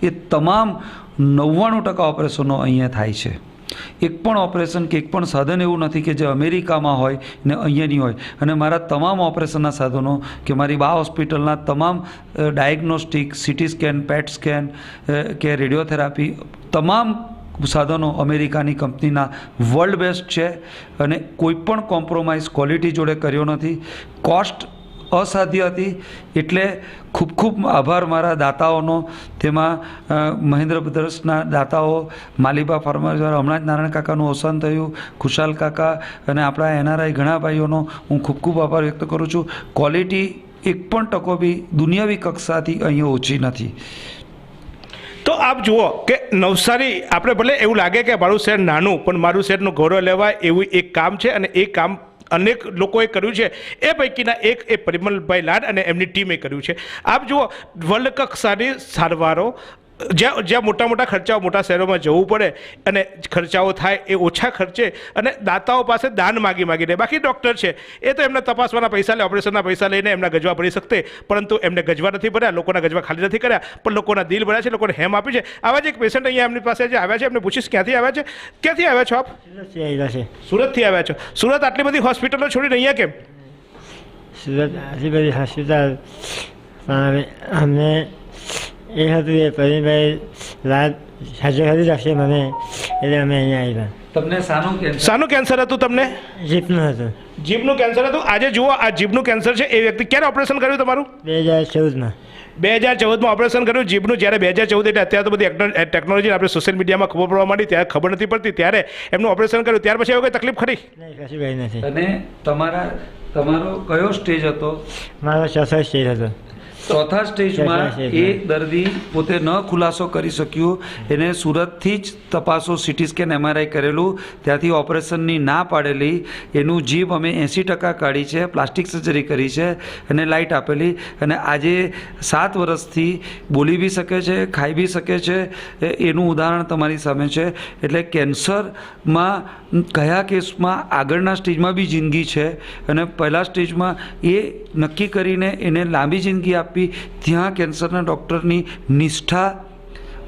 એ તમામ 99% ઓપરેશનો અહીંયા થાય છે. એક પણ ઓપરેશન કે એક પણ સાધન એવું નથી કે જે અમેરિકામાં હોય ને અહીંયા નહીં હોય. અને મારા તમામ ઓપરેશનના સાધનો કે મારી બા હોસ્પિટલના તમામ ડાયગ્નોસ્ટિક, CT સ્કેન, પેટ સ્કેન કે રેડિયોથેરાપી, તમામ સાધનો અમેરિકાની કંપનીના વર્લ્ડ બેસ્ટ છે. અને કોઈ પણ કોમ્પ્રોમાઇઝ ક્વોલિટી જોડે કર્યો નથી. કોસ્ટ અસાધ્ય હતી. એટલે ખૂબ ખૂબ આભાર મારા દાતાઓનો. તેમાં મહેન્દ્ર બ્રદર્સના દાતાઓ, માલિબા ફાર્મા દ્વારા હમણાં જ નારાયણ કાકાનું અવસાન થયું, ખુશાલ કાકા અને આપણા NRI ઘણા ભાઈઓનો હું ખૂબ ખૂબ આભાર વ્યક્ત કરું છું. ક્વોલિટી 1% બી દુનિયાવી કક્ષાથી અહીંયા ઓછી નથી. તો આપ જુઓ કે નવસારી આપણે ભલે એવું લાગે કે મારું શહેર નાનું પણ મારું શહેરનું ગૌરવ લેવાય એવું એક કામ છે અને એ કામ અનેક લોકોએ કર્યું છે. એ પૈકીના એક એ પરિમલભાઈ લાડ અને એમની ટીમે કર્યું છે. આપ જુઓ વર્લ્ડ કક્ષાની સારવારો જ્યાં મોટા મોટા ખર્ચાઓ મોટા શહેરોમાં જવું પડે અને ખર્ચાઓ થાય એ ઓછા ખર્ચે અને દાતાઓ પાસે દાન માગીને બાકી ડૉક્ટર છે એ તો એમના તપાસવાના પૈસા લે ઓપરેશનના પૈસા લઈને એમના ગજવા ભરી શકતે પરંતુ એમને ગજવા નથી ભર્યા લોકોના ગજવા ખાલી નથી કર્યા પણ લોકોના દિલ ભર્યા છે લોકોને હેમ આપી છે. આવા જ એક પેશન્ટ અહીંયા એમની પાસે જે આવ્યા છે એમને પૂછીશ ક્યાંથી આવ્યા છો આપ? સુરતથી આવ્યા છો. સુરત આટલી બધી હોસ્પિટલો છોડીને અહીંયા કેમ? સુરત આટલી બધી હોસ્પિટલ પણ અમને એ હતું એ પરિમલભાઈ લાડ સાજો કરી રાખશે મને એટલે અમે અહીંયા આવ્યા. તમને શાનું કેન્સર હતું તમને? જીભનું હતું. જીભનું કેન્સર હતું. આજે જુઓ આ જીભનું કેન્સર છે એ વ્યક્તિ ક્યારે ઓપરેશન કર્યું તમારું? 2014માં. 2014માં ઓપરેશન કર્યું જીભનું. જ્યારે 2014 એટલે અત્યારે તો બધી ટેકનોલોજી આપણે સોશિયલ મીડિયામાં ખબર પડવા માંડી ત્યારે ખબર નથી પડતી ત્યારે એમનું ઓપરેશન કર્યું. ત્યાર પછી એવું કોઈ તકલીફ ખરી? નહીં કશું કંઈ નથી. અને તમારો કયો સ્ટેજ હતો? મારો ચોથો સ્ટેજ હતો. ચોથા સ્ટેજમાં એ દર્દી પોતે ન ખુલાસો કરી શક્યો. એને સુરતથી જ તપાસો સીટી સ્કેન MRI કરેલું ત્યાંથી ઓપરેશનની ના પાડેલી. એનું જીભ અમે 80% કાઢી છે પ્લાસ્ટિક સર્જરી કરી છે અને લાઇટ આપેલી અને આજે 7 વર્ષથી બોલી બી શકે છે ખાઈ બી શકે છે. એનું ઉદાહરણ તમારી સામે છે. એટલે કેન્સરમાં કયા કેસમાં આગળના સ્ટેજમાં બી જિંદગી છે અને પહેલા સ્ટેજમાં એ નક્કી કરીને એને લાંબી જિંદગી આપી. ત્યાં કેન્સરના ડૉક્ટરની નિષ્ઠા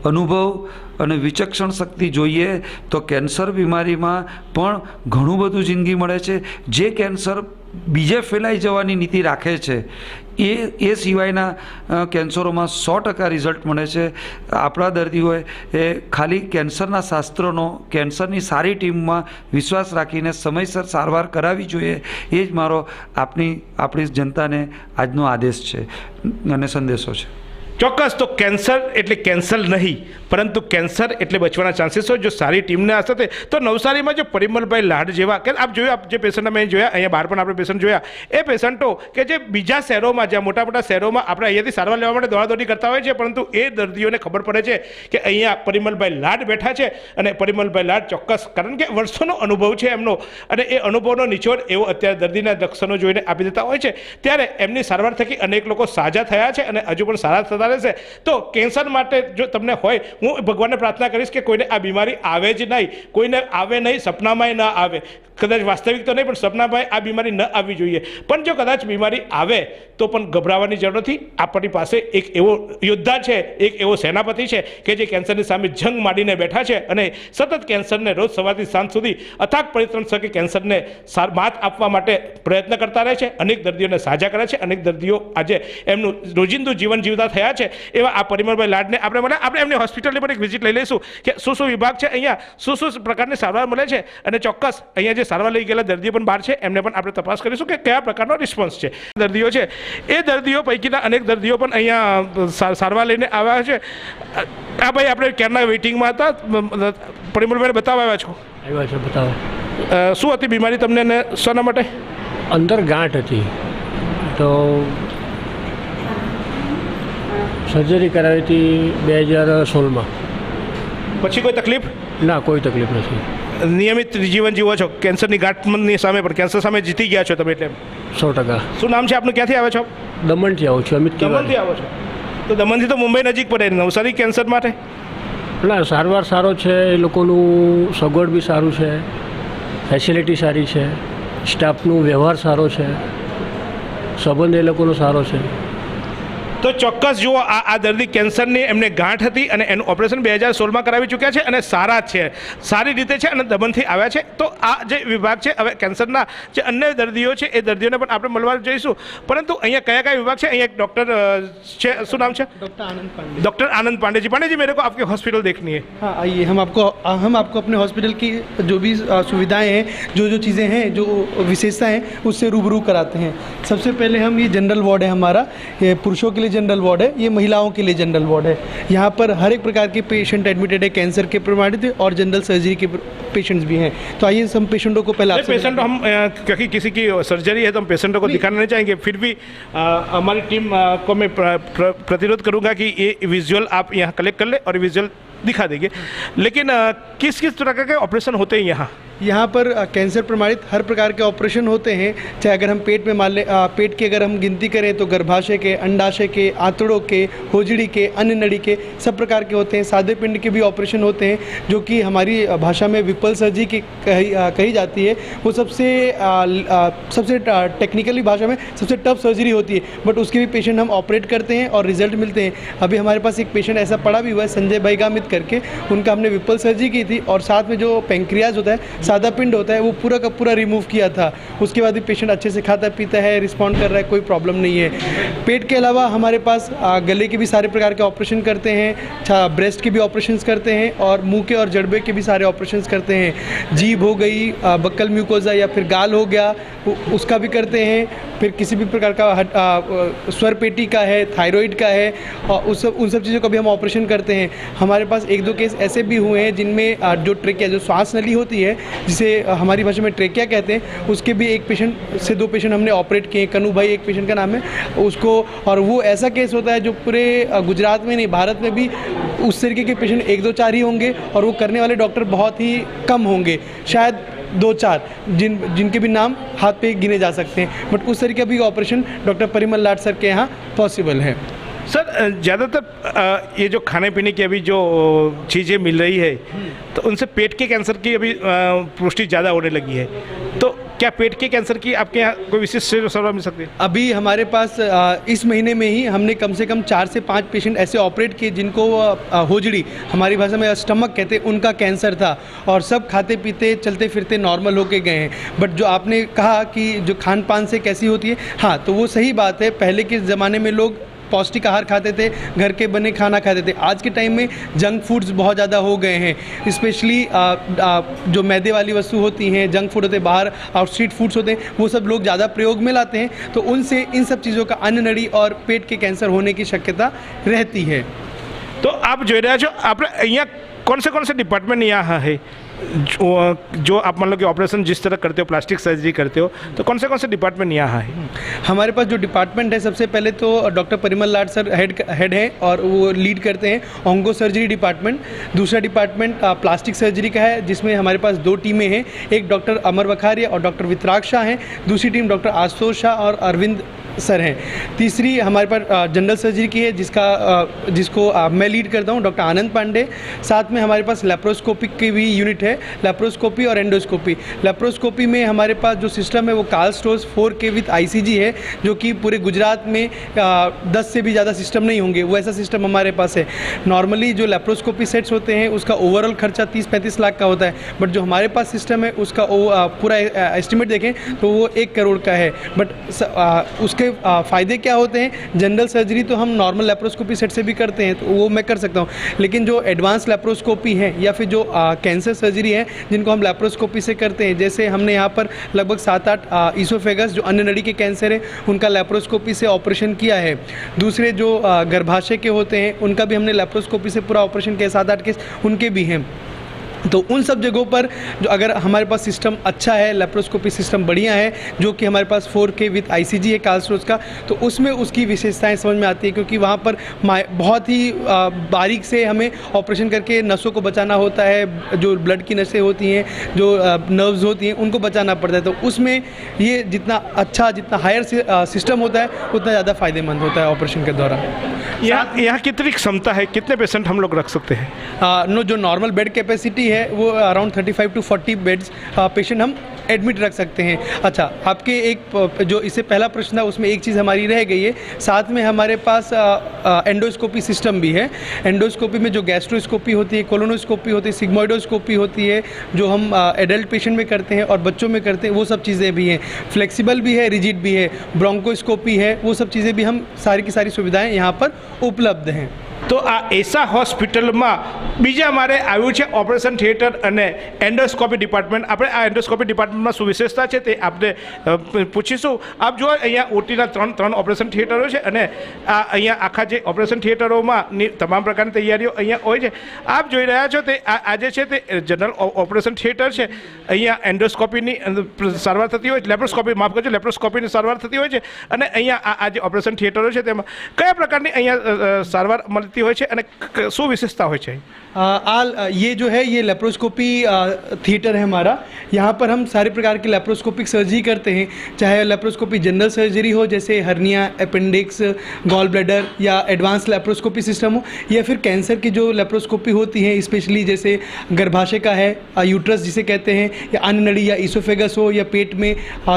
અનુભવ અને વિચક્ષણ શક્તિ જોઈએ તો કેન્સર બીમારીમાં પણ ઘણું બધું જિંદગી મળે છે. જે કેન્સર બીજે ફેલાઈ જવાની નીતિ રાખે છે એ સિવાયના કેન્સરોમાં 100% રિઝલ્ટ મળે છે. આપણા દર્દીઓએ એ ખાલી કેન્સરના શાસ્ત્રોનો કેન્સરની સારી ટીમમાં વિશ્વાસ રાખીને સમયસર સારવાર કરાવવી જોઈએ. એ જ મારો આપણી જનતાને આજનો આદેશ છે અને સંદેશો છે. ચોક્કસ. તો કેન્સર એટલે કેન્સર નહીં પરંતુ કેન્સર એટલે બચવાના ચાન્સીસ હોય જો સારી ટીમને હશે તો નવસારીમાં જો પરિમલભાઈ લાડ જેવા કે આપ જોયું આપ જે પેશન્ટ અમે જોયા અહીંયા બહાર પણ આપણે પેશન્ટ જોયા એ પેશન્ટો કે જે બીજા શહેરોમાં જ્યાં મોટા મોટા શહેરોમાં આપણે અહીંયાથી સારવાર લેવા માટે દોડાદોડી કરતા હોય છે પરંતુ એ દર્દીઓને ખબર પડે છે કે અહીંયા પરિમલભાઈ લાડ બેઠા છે અને પરિમલભાઈ લાડ ચોક્કસ કારણ કે વર્ષોનો અનુભવ છે એમનો અને એ અનુભવનો નિચોડ એવો અત્યારે દર્દીના લક્ષણો જોઈને આપી દેતા હોય છે. ત્યારે એમની સારવાર થકી અનેક લોકો સાજા થયા છે અને હજુ પણ સારા થતા રહેશે. તો કેન્સર માટે જો તમને હોય હું ભગવાનને પ્રાર્થના કરીશ કે કોઈને આ બીમારી આવે જ નહીં, કોઈને આવે નહીં, સપનામાંય ના આવે. કદાચ વાસ્તવિક તો નહીં પણ સપનામાં આ બીમારી ન આવવી જોઈએ. પણ જો કદાચ બીમારી આવે તો પણ ગભરાવાની જરૂર નથી. આપણી પાસે એક એવો યોદ્ધા છે, એક એવો સેનાપતિ છે કે જે કેન્સરની સામે જંગ માંડીને બેઠા છે અને સતત કેન્સરને રોજ સવારથી સાંજ સુધી અથાગ પરિશ્રમ થકી કેન્સરને માત આપવા માટે પ્રયત્ન કરતા રહે છે. અનેક દર્દીઓને સાજા કરે છે. અનેક દર્દીઓ આજે એમનું રોજિંદુ જીવન જીવતા થયા છે. એવા આ પરિમલભાઈ લાડને આપણે એમની હોસ્પિટલની પણ એક વિઝિટ લઈ લઈશું કે શું વિભાગ છે અહીંયા, શું પ્રકારની સારવાર મળે છે અને ચોક્કસ અહીંયા જે સારવાર લઈ ગયેલા દર્દીઓ પણ બહાર છે એમને પણ આપણે તપાસ કરીશું કે કયા પ્રકારનો રિસ્પોન્સ છે. દર્દીઓ છે એ દર્દીઓ પૈકીના અનેક દર્દીઓ પણ અહીંયા સારવાર લઈને આવ્યા છે. આ ભાઈ આપણે ક્યારના વેઇટિંગમાં હતા, પરિમલભાઈને બતાવવા આવ્યા છો? આવ્યા છે, બતાવો. શું હતી બીમારી તમને અને શાના માટે? અંદર ગાંઠ હતી તો સર્જરી કરાવી હતી 2016માં. પછી કોઈ તકલીફ? ના, કોઈ તકલીફ નથી. નિયમિત જીવન જીવો છો. કેન્સરની ગાંઠની સામે પણ કેન્સર સામે જીતી ગયા છો તમે એટલે? 100%. શું નામ છે આપનું? ક્યાંથી આવે છો? દમણથી આવું છું. અમિત તિવારી. દમણથી આવો છો તો દમણથી તો મુંબઈ નજીક પડે. નવસારી કેન્સર માટે ના, સારવાર સારો છે, એ લોકોનું સગવડ બી સારું છે, ફેસિલિટી સારી છે, સ્ટાફનો વ્યવહાર સારો છે, સંબંધ એ લોકોનો સારો છે. તો ચોક્કસ જુઓ આ દર્દી કેન્સરની એમને ગાંઠ હતી અને એનું ઓપરેશન 2016માં કરાવી ચૂક્યા છે અને સારા છે, સારી રીતે છે અને દમણથી આવ્યા છે. તો આ જે વિભાગ છે હવે કેન્સરના જે અન્ય દર્દીઓ છે એ દર્દીઓને પણ આપણે મળવા જઈશું. પરંતુ અહીંયા કયા કયા વિભાગ છે? અહીંયા એક ડૉક્ટર છે, શું નામ છે? डॉक्टर आनंद पांडे जी. पांडे जी, मेरे को आपकी हॉस्पिटल देखनी है. हाँ, आइए हम आपको अपने हॉस्पिटल की जो भी सुविधाएं हैं, जो चीज़ें हैं, जो विशेषताएं हैं उससे रूबरू कराते हैं. सबसे पहले हम ये जनरल वार्ड है हमारा, ये पुरुषों के लिए जनरल वार्ड है, ये महिलाओं के लिए जनरल वार्ड है. यहाँ पर हर एक प्रकार के पेशेंट एडमिटेड है, कैंसर के प्रमाणित और जनरल सर्जरी के पेशेंट्स भी हैं। तो आइए हम पेशेंटों को पहले पेशेंट हम क्योंकि किसी की सर्जरी है तो हम पेशेंटों को दिखाना नहीं चाहेंगे, फिर भी हमारी टीम को मैं प्रतिरोध करूंगा कि ये विजुअल आप यहाँ कलेक्ट कर ले और विजुअल दिखा देंगे। लेकिन किस किस तरह के ऑपरेशन होते हैं यहाँ पर कैंसर प्रमाणित हर प्रकार के ऑपरेशन होते हैं। चाहे अगर हम पेट में मान लें, पेट की अगर हम गिनती करें तो गर्भाशय के, अंडाशय के, आंतड़ों के, होजड़ी के, अन्य नड़ी के, सब प्रकार के होते हैं। सादे पिंड के भी ऑपरेशन होते हैं जो कि हमारी भाषा में विपल सर्जरी की कही जाती है। वो सबसे टेक्निकली भाषा में सबसे टफ सर्जरी होती है, बट उसके भी पेशेंट हम ऑपरेट करते हैं और रिजल्ट मिलते हैं। अभी हमारे पास एक पेशेंट ऐसा पड़ा भी हुआ है, संजय बैगामित करके, उनका हमने विपल सर्जरी की थी और साथ में जो पेंक्रियाज होता है, सादा पिंड होता है, वो पूरा का पूरा रिमूव किया था। उसके बाद भी पेशेंट अच्छे से खाता पीता है, रिस्पॉन्ड कर रहा है, कोई प्रॉब्लम नहीं है। पेट के अलावा हमारे पास गले के भी सारे प्रकार के ऑपरेशन करते हैं, ब्रेस्ट के भी ऑपरेशन करते हैं और मुंह के और जड़बे के भी सारे ऑपरेशन करते हैं। जीभ हो गई, बक्कल म्यूकोजा या फिर गाल हो गया, उसका भी करते हैं। फिर किसी भी प्रकार का स्वर पेटी का है, थायराइड का है, और उन सब चीज़ों का भी हम ऑपरेशन करते हैं। हमारे पास 1-2 केस ऐसे भी हुए हैं जिनमें जो ट्रेकिया, जो श्वास नली होती है, जिसे हमारी भाषा में ट्रेकिया कहते हैं, उसके भी एक पेशेंट से 2 पेशेंट हमने ऑपरेट किए। कनू भाई एक पेशेंट का नाम है उसको, और वो ऐसा केस होता है जो पूरे गुजरात में नहीं, भारत में भी उस तरीके के पेशेंट 1-2-4 ही होंगे और वो करने वाले डॉक्टर बहुत ही कम होंगे, शायद 2-4 जिनके भी नाम हाथ पे गिने जा सकते हैं। बट उस तरीके का भी ऑपरेशन डॉक्टर परिमल लाड सर के यहाँ पॉसिबल है। सर ज़्यादातर ये जो खाने पीने की अभी जो चीज़ें मिल रही है तो उनसे पेट के कैंसर की अभी पुष्टि ज़्यादा होने लगी है, तो क्या पेट के कैंसर की आपके यहाँ कोई विशिष्ट सेवा मिल सकती है? अभी हमारे पास इस महीने में ही हमने कम से कम 4 से 5 पेशेंट ऐसे ऑपरेट किए जिनको होजड़ी, हमारी भाषा में स्टमक कहते हैं, उनका कैंसर था और सब खाते पीते चलते फिरते नॉर्मल होके गए हैं। बट जो आपने कहा कि जो खान पान से कैसी होती है, हाँ, तो वो सही बात है। पहले के ज़माने में लोग पौष्टिक आहार खाते थे, घर के बने खाना खाते थे। आज के टाइम में जंक फूड्स बहुत ज़्यादा हो गए हैं, स्पेशली जो मैदे वाली वस्तु होती हैं, जंक फूड होते हैं, बाहर और स्ट्रीट फूड्स होते हैं, वो सब लोग ज़्यादा प्रयोग में लाते हैं, तो उनसे इन सब चीज़ों का अन्न नड़ी और पेट के कैंसर होने की शक्यता रहती है। तो आप जो रहे हो, आप यहाँ कौन से डिपार्टमेंट यहाँ है जो आप मान लो कि ऑपरेशन जिस तरह करते हो, प्लास्टिक सर्जरी करते हो, तो कौन से डिपार्टमेंट यहाँ है? हमारे पास जो डिपार्टमेंट है, सबसे पहले तो डॉक्टर परिमल लाड सर हेड है और वो लीड करते हैं ऑन्को सर्जरी डिपार्टमेंट। दूसरा डिपार्टमेंट प्लास्टिक सर्जरी का है, जिसमें हमारे पास 2 टीमें हैं, एक डॉक्टर अमर वखारिया और डॉक्टर वितराग शाह हैं, दूसरी टीम डॉक्टर आशुतोष शाह और अरविंद सर हैं। तीसरी हमारे पास जनरल सर्जरी की है, जिसको मैं लीड करता हूँ, डॉक्टर आनंद पांडे। साथ में हमारे पास लेप्रोस्कोपिक की भी यूनिट है, लेप्रोस्कोपी और एंडोस्कोपी। लेप्रोस्कोपी में हमारे पास जो सिस्टम है वो Karl stores 4K with ICG है, जो कि पूरे गुजरात में 10 से भी ज़्यादा सिस्टम नहीं होंगे, वो ऐसा सिस्टम हमारे पास है। नॉर्मली जो लेप्रोस्कोपी सेट्स होते हैं उसका ओवरऑल खर्चा 30-35 लाख का होता है, बट जो हमारे पास सिस्टम है उसका पूरा एस्टिमेट देखें तो वो 1 करोड़ का है। बट उसके फ़ायदे क्या होते हैं? जनरल सर्जरी तो हम नॉर्मल लेप्रोस्कोपी सेट से भी करते हैं, तो वो मैं कर सकता हूँ, लेकिन जो एडवांस लेप्रोस्कोपी है या फिर जो कैंसर सर्जरी है जिनको हम लेप्रोस्कोपी से करते हैं, जैसे हमने यहाँ पर लगभग 7-8 ईसोफेगस जो अन्य नड़ी के कैंसर है उनका लेप्रोस्कोपी से ऑपरेशन किया है। दूसरे जो गर्भाशय के होते हैं उनका भी हमने लेप्रोस्कोपी से पूरा ऑपरेशन किया, 7-8 केस उनके भी हैं। तो उन सब जगहों पर जो अगर हमारे पास सिस्टम अच्छा है, लेप्रोस्कोपी सिस्टम बढ़िया है, जो कि हमारे पास 4K विथ ICG है कार्ल स्टोर्स का, तो उसमें उसकी विशेषताएं समझ में आती है, क्योंकि वहाँ पर बहुत ही बारीक से हमें ऑपरेशन करके नसों को बचाना होता है, जो ब्लड की नसें होती हैं, जो नर्व्स होती हैं, उनको बचाना पड़ता है। तो उसमें ये जितना अच्छा, जितना हायर सिस्टम होता है उतना ज़्यादा फ़ायदेमंद होता है ऑपरेशन के दौरान। यहाँ कितनी क्षमता है, कितने पेशेंट हम लोग रख सकते हैं? जो नॉर्मल बेड कैपेसिटी है वो अराउंड 35 to 40 बेड्स पेशेंट हम एडमिट रख सकते हैं। अच्छा, आपके एक जो इससे पहला प्रश्न था उसमें एक चीज़ हमारी रह गई है, साथ में हमारे पास एंडोस्कोपी सिस्टम भी है। एंडोस्कोपी में जो गैस्ट्रोस्कोपी होती है, कोलोनोस्कोपी होती है, सिग्मोइडोस्कोपी होती है, जो हम एडल्ट पेशेंट में करते हैं और बच्चों में करते हैं, वो सब चीज़ें भी हैं। फ्लेक्सिबल भी है, रिजिड भी है, ब्रोंकोस्कोपी है, वो सब चीज़ें भी हम सारी की सारी सुविधाएँ यहाँ पर उपलब्ध हैं। તો આ એસા હોસ્પિટલમાં બીજા મારે આવ્યું છે ઓપરેશન થિયેટર અને એન્ડોસ્કોપી ડિપાર્ટમેન્ટ. આપણે આ એન્ડોસ્કોપી ડિપાર્ટમેન્ટમાં શું વિશેષતા છે તે આપણે પૂછીશું. આપ જુઓ અહીંયા ઓટીના ત્રણ ઓપરેશન થિયેટરો છે અને આ અહીંયા આખા જે ઓપરેશન થિયેટરોમાં તમામ પ્રકારની તૈયારીઓ અહીંયા હોય છે. આપ જોઈ રહ્યા છો તે આજે છે તે જનરલ ઓપરેશન થિયેટર છે. અહીંયા એન્ડોસ્કોપીની સારવાર થતી હોય, લેપ્રોસ્કોપી માફ કરજો, લેપ્રોસ્કોપીની સારવાર થતી હોય છે. અને અહીંયા આ જે ઓપરેશન થિયેટરો છે તેમાં કયા પ્રકારની અહીંયા સારવાર મળતી હોય છે અને શું विशेषता हो चाहिए? ये जो है ये लेप्रोस्कोपी थिएटर है हमारा. यहाँ पर हम सारे प्रकार की लेप्रोस्कोपिक सर्जरी करते हैं, चाहे लेप्रोस्कोपी जनरल सर्जरी हो जैसे हर्निया, अपेंडिक्स, गॉल ब्लैडर या एडवांस लेप्रोस्कोपी सिस्टम हो, या फिर कैंसर की जो लेप्रोस्कोपी होती है स्पेशली जैसे गर्भाशय का है, यूट्रस जिसे कहते हैं, या अन्य नड़ी या इसोफेगस हो, या पेट में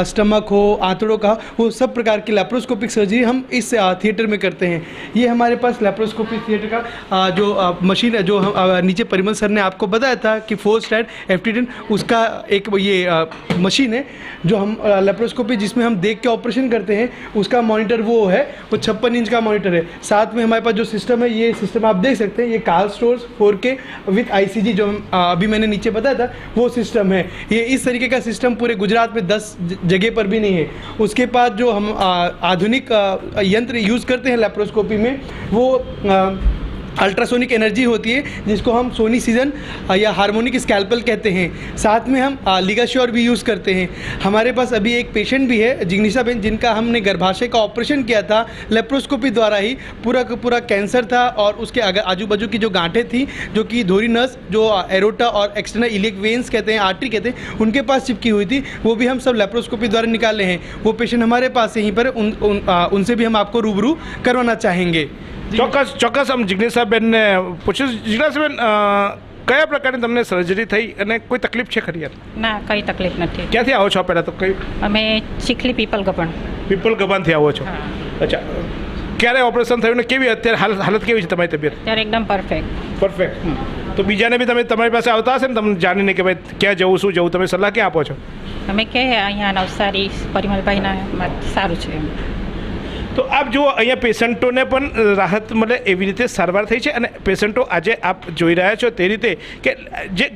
स्टमक हो, आंतड़ों का, वो सब प्रकार की लेप्रोस्कोपिक सर्जरी हम इस थिएटर में करते हैं. ये हमारे पास लेप्रोस्कोपिक थिएटर का जो मशीन है, जो हम नीचे परिमल सर ने आपको बताया था कि 4-स्टैट FT10, उसका एक ये मशीन है जो हम लेप्रोस्कोपी जिसमें हम देख के ऑपरेशन करते हैं, उसका मॉनिटर वो है, वो 56 इंच का मॉनिटर है. साथ में हमारे पास जो सिस्टम है, ये सिस्टम आप देख सकते हैं, ये Karl stores 4K with ICG जो अभी मैंने नीचे बताया था वो सिस्टम है. ये इस तरीके का सिस्टम पूरे गुजरात में 10 जगह पर भी नहीं है. उसके बाद जो हम आधुनिक यंत्र यूज़ करते हैं लेप्रोस्कोपी में, वो अल्ट्रासोनिक एनर्जी होती है जिसको हम सोनी सीजन या हार्मोनिक स्कैल्पल कहते हैं. साथ में हम लिगाश्योर भी यूज़ करते हैं. हमारे पास अभी एक पेशेंट भी है जिग्निशा बेन, जिनका हमने गर्भाशय का ऑपरेशन किया था लेप्रोस्कोपी द्वारा ही. पूरा का पूरा कैंसर था और उसके आजू बाजू की जो गांठें थी, जो कि धोरी नस, जो एरोटा और एक्सटर्नल इलियक वेन्स कहते हैं, आर्टरी कहते हैं, उनके पास चिपकी हुई थी, वो भी हम सब लेप्रोस्कोपी द्वारा निकाले हैं. वो पेशेंट हमारे पास यहीं पर उनसे भी हम आपको रूबरू करवाना चाहेंगे. ચોક્કસ આમ જિજ્ઞાસાબેનને પૂછ્યું. જિજ્ઞાસાબેન, કયા પ્રકારની તમને સર્જરી થઈ અને કોઈ તકલીફ છે ખરી? ના, કઈ તકલીફ નથી. ક્યાંથી આવો છો પહેલાં તો? કઈ? અમે ચીખલી પીપલ ગબાનથી આવો છો. અચ્છા, ક્યારે ઓપરેશન થયું ને કેવી અત્યારે હાલત કેવી છે તમારી તબિયત? ત્યારે એકદમ પરફેક્ટ. તો બીજાને બી તમે તમારી પાસે આવતા હશે ને, તમને જાણીને કે ભાઈ ક્યાં જવું, શું જવું, તમે સલાહ ક્યાં આપો છો? અમે કે અહીંયા નવસારી પરિમલભાઈના સારું છે. તો આપ જુઓ, અહીંયા પેશન્ટોને પણ રાહત મળે એવી રીતે સારવાર થઈ છે. અને પેશન્ટો આજે આપ જોઈ રહ્યા છો તે રીતે કે જે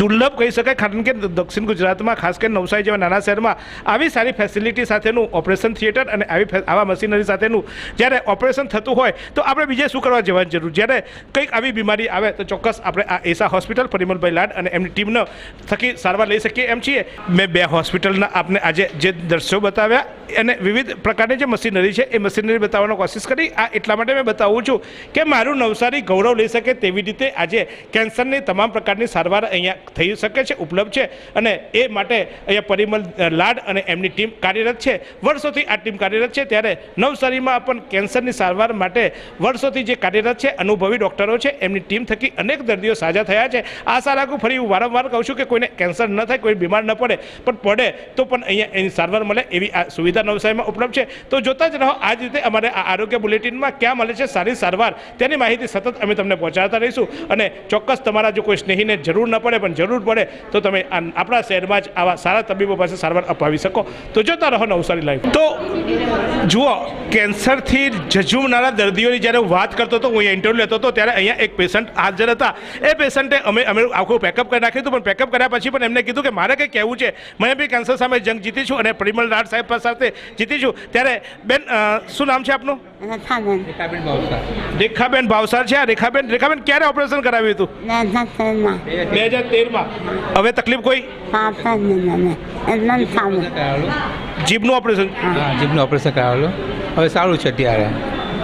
દુર્લભ કહી શકાય, કારણ કે દક્ષિણ ગુજરાતમાં ખાસ કરીને નવસારી જેવા નાના શહેરમાં આવી સારી ફેસિલિટી સાથેનું ઓપરેશન થિયેટર અને આવા મશીનરી સાથેનું જ્યારે ઓપરેશન થતું હોય તો આપણે બીજે શું કરવા જવાની જરૂર? જ્યારે કંઈક આવી બીમારી આવે તો ચોક્કસ આપણે આ એસા હોસ્પિટલ પરિમલભાઈ લાડ અને એમની ટીમનો થકી સારવાર લઈ શકીએ એમ છીએ. મેં 2 હોસ્પિટલના આપને આજે જે દ્રશ્યો બતાવ્યા અને વિવિધ પ્રકારની જે મશીનરી છે એ મશીનરી બતાવવાનો કોશિશ કરી. આ એટલા માટે મેં બતાવું છું કે મારું નવસારી ગૌરવ લઈ શકે તેવી રીતે આજે કેન્સરની તમામ પ્રકારની સારવાર અહીંયા થઈ શકે છે, ઉપલબ્ધ છે. અને એ માટે અહીંયા પરિમલ લાડ અને એમની ટીમ કાર્યરત છે. વર્ષોથી આ ટીમ કાર્યરત છે. ત્યારે નવસારીમાં પણ કેન્સરની સારવાર માટે વર્ષોથી જે કાર્યરત છે અનુભવી ડૉક્ટરો છે, એમની ટીમ થકી અનેક દર્દીઓ સાજા થયા છે. આશા રાખું, ફરી હું વારંવાર કહું છું કે કોઈને કેન્સર ન થાય, કોઈ બીમાર ન પડે, પણ પડે તો પણ અહીંયા એની સારવાર મળે એવી આ સુવિધા નવસારીમાં ઉપલબ્ધ છે. તો જોતા જ રહો આ જ રીતે અમારે આ આરોગ્ય બુલેટિનમાં ક્યાં મળે છે સારી સારવાર, તેની માહિતી સતત અમે તમને પહોંચાડતા રહીશું. અને ચોક્કસ તમારા જો કોઈ સ્નેહીને જરૂર ન પડે પણ જરૂર પડે તો તમે આપણા શહેરમાં જ આવા સારા તબીબો પાસે સારવાર અપાવી શકો. તો જોતા રહો નવસારી લાઈવ. તો જુઓ, કેન્સરથી ઝઝૂમનારા દર્દીઓની જ્યારે હું વાત કરતો હતો, હું અહીંયા ઇન્ટરવ્યૂ લેતો હતો, ત્યારે અહીંયા એક પેશન્ટ હાજર હતા. એ પેશન્ટે અમે આખું પેકઅપ કરી નાખ્યું હતું, પણ પેકઅપ કર્યા પછી પણ એમને કીધું કે મારે કંઈ કહેવું છે, મેં બી કેન્સર સામે જંગ જીતી છું અને પરિમલ લાડ સાહેબ સાથે જીતી છું. ત્યારે બેન, શું નામ છે આપનું? રેખાબેન ભાવસાર છે. રેખાબેન ક્યારે ઓપરેશન કરાવ્યું હતું? 2013માં. હવે તકલીફ કોઈ? જીભનું ઓપરેશન? જીભનું ઓપરેશન કરાવેલું, હવે સારું છે અત્યારે.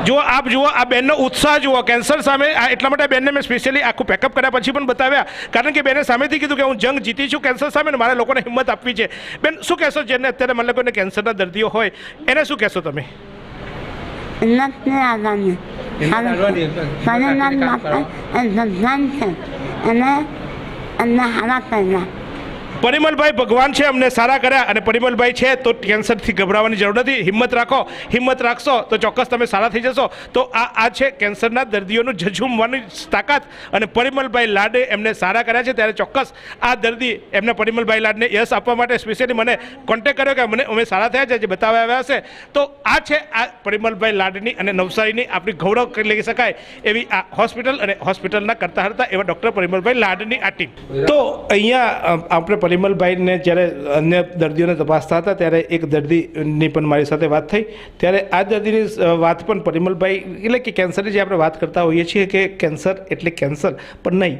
જુઓ, આપ જુઓ આ બેનનો ઉત્સાહ જુઓ કેન્સર સામે. એટલા માટે બેનને મેં સ્પેશિયલી આખું પેકઅપ કર્યા પછી પણ બતાવ્યા, કારણ કે બેને સામેથી કીધું કે હું જંગ જીતી છું કેન્સર સામે ને મારે લોકોને હિંમત આપવી છે. બેન, શું કહેશો જેને અત્યારે મને લોકોને કેન્સરના દર્દીઓ હોય એને શું કહેશો તમે? પરિમલભાઈ ભગવાન છે, અમને સારા કર્યા, અને પરિમલભાઈ છે તો કેન્સરથી ગભરાવાની જરૂર નથી. હિંમત રાખો, હિંમત રાખશો તો ચોક્કસ તમે સારા થઈ જશો. તો આ છે કેન્સરના દર્દીઓનું ઝઝૂમવાની તાકાત, અને પરિમલભાઈ લાડે એમને સારા કર્યા છે. ત્યારે ચોક્કસ આ દર્દી એમને પરિમલભાઈ લાડને યશ આપવા માટે સ્પેશિયલી મને કોન્ટેક્ટ કર્યો કે અમે સારા થયા છે, જે બતાવવા આવ્યા હશે. તો આ છે આ પરિમલભાઈ લાડની અને નવસારીની આપણી ગૌરવ કરી લઈ શકાય એવી આ હોસ્પિટલ, અને હોસ્પિટલના કરતા હતા એવા ડૉક્ટર પરિમલભાઈ લાડની આ ટીમ. તો અહીંયા આપણે પરિમલભાઈને જ્યારે અન્ય દર્દીઓને તપાસતા હતા ત્યારે એક દર્દીની પણ મારી સાથે વાત થઈ. ત્યારે આ દર્દીની વાત પણ પરિમલભાઈ, એટલે કે કેન્સરની જે આપણે વાત કરતા હોઈએ છીએ કે કેન્સર એટલે કેન્સર, પણ નહીં,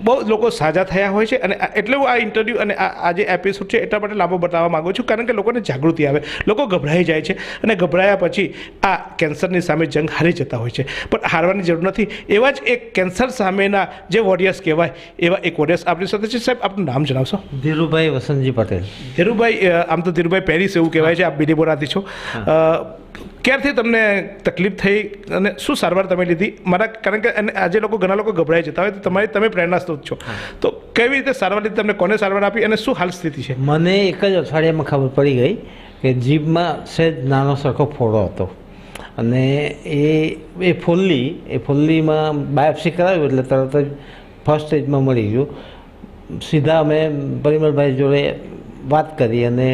બહુ લોકો સાજા થયા હોય છે. અને એટલે હું આ ઇન્ટરવ્યૂ અને આ જે એપિસોડ છે એટલા માટે લાંબો બતાવવા માગું છું, કારણ કે લોકોને જાગૃતિ આવે, લોકો ગભરાઈ જાય છે, અને ગભરાયા પછી આ કેન્સરની સામે જંગ હારી જતા હોય છે. પણ હારવાની જરૂર નથી. એવા જ એક કેન્સર સામેના જે વોરિયર્સ કહેવાય એવા એક વોરિયર્સ આપણી સાથે છે. સાહેબ, આપનું નામ જણાવશો? ધીરુભાઈ વસંતજી પટેલ. ધીરુભાઈ, આમ તો ધીરુભાઈ પેરિસ એવું કહેવાય છે, આપ બિલીબોરાથી છો. ક્યારથી તમને તકલીફ થઈ અને શું સારવાર તમે લીધી? કારણ કે આજે ઘણા લોકો ગભરાઈ જતા હોય, તો તમે પ્રેરણા સ્ત્રોત છો. તો કેવી રીતે સારવાર લીધી, તમને કોને સારવાર આપી અને શું હાલ સ્થિતિ છે? મને એક જ અઠવાડિયામાં ખબર પડી ગઈ કે જીભમાં સહેજ નાનો સરખો ફોડો હતો, અને એ ફોલ્લીમાં બાયોપ્સી કરાવ્યું એટલે તરત જ ફર્સ્ટ સ્ટેજમાં મળી ગયું. સીધા અમે પરિમલભાઈ જોડે વાત કરી અને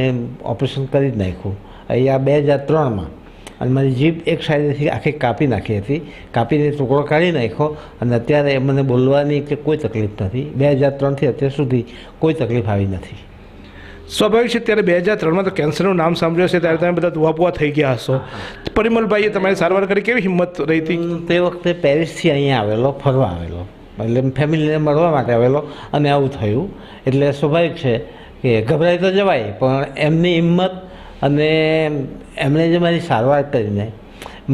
ઓપરેશન કરી જ નાખ્યું અહીંયા 2003માં. અને મારી જીભ એક સાઈડેથી આખી કાપી નાખી હતી, કાપીને ટુકડો કાઢી નાખ્યો, અને અત્યારે મને બોલવાની કે કોઈ તકલીફ નથી. 2003થી અત્યાર સુધી કોઈ તકલીફ આવી નથી. સ્વાભાવિક છે. ત્યારે 2003માં તો કેન્સરનું નામ સાંભળ્યું હશે ત્યારે તમે બધા દુઆપુઆ થઈ ગયા હશો. પરિમલભાઈએ તમારી સારવાર કરી, કેવી હિંમત રહી હતી? તે વખતે પેરિસથી અહીંયા આવેલો, ફરવા આવેલો, એટલે ફેમિલીને મળવા માટે આવેલો, અને આવું થયું. એટલે સ્વાભાવિક છે કે ગભરાઈ તો જવાય, પણ એમની હિંમત અને એમણે જે મારી સારવાર કરીને,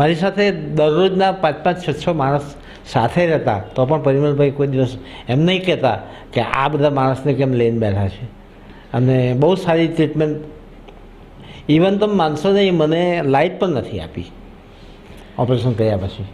મારી સાથે દરરોજના 5-6 માણસ સાથે રહેતા, તો પણ પરિમલભાઈ કોઈ દિવસ એમ નહીં કહેતા કે આ બધા માણસને કેમ લઈને બેઠા છે. અને બહુ સારી ટ્રીટમેન્ટ, ઇવન તમે માનશો નહીં, મને લાઇટ પણ નથી આપી ઓપરેશન કર્યા પછી.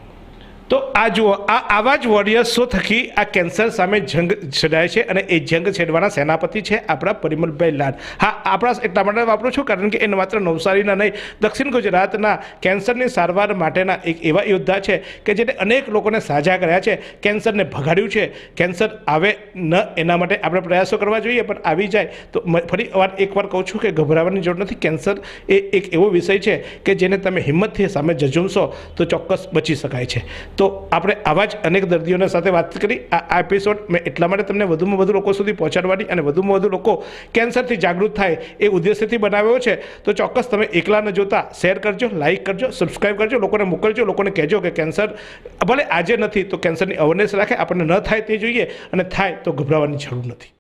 તો આ જુઓ, આવા જ વોરિયર્સો થકી આ કેન્સર સામે જંગ છેડાય છે, અને એ જંગ છેડવાના સેનાપતિ છે આપણા પરિમલભાઈ લાડ. હા, આપણા એટલા માટે વાપરું છું કારણ કે એ માત્ર નવસારીના નહીં, દક્ષિણ ગુજરાતના કેન્સરની સારવાર માટેના એક એવા યોદ્ધા છે કે જેને અનેક લોકોને સાજા કર્યા છે, કેન્સરને ભગાડ્યું છે. કેન્સર આવે ન એના માટે આપણે પ્રયાસો કરવા જોઈએ, પણ આવી જાય તો ફરી એકવાર કહું છું કે ગભરાવાની જરૂર નથી. કેન્સર એ એક એવો વિષય છે કે જેને તમે હિંમતથી સામે ઝઝૂમશો તો ચોક્કસ બચી શકાય છે. તો આપણે આવા જ અનેક દર્દીઓના સાથે વાત કરી. આ એપિસોડ મેં એટલા માટે તમને વધુમાં વધુ લોકો સુધી પહોંચાડવાની અને વધુમાં વધુ લોકો કેન્સરથી જાગૃત થાય એ ઉદ્દેશ્યથી બનાવ્યો છે. તો ચોક્કસ તમે એકલા ન જોતા શેર કરજો, લાઇક કરજો, સબસ્ક્રાઈબ કરજો, લોકોને મોકલજો, લોકોને કહેજો કે કેન્સર ભલે આજે નથી તો કેન્સરની અવેરનેસ રાખે, આપણને ન થાય તે જોઈએ, અને થાય તો ગભરાવાની જરૂર નથી.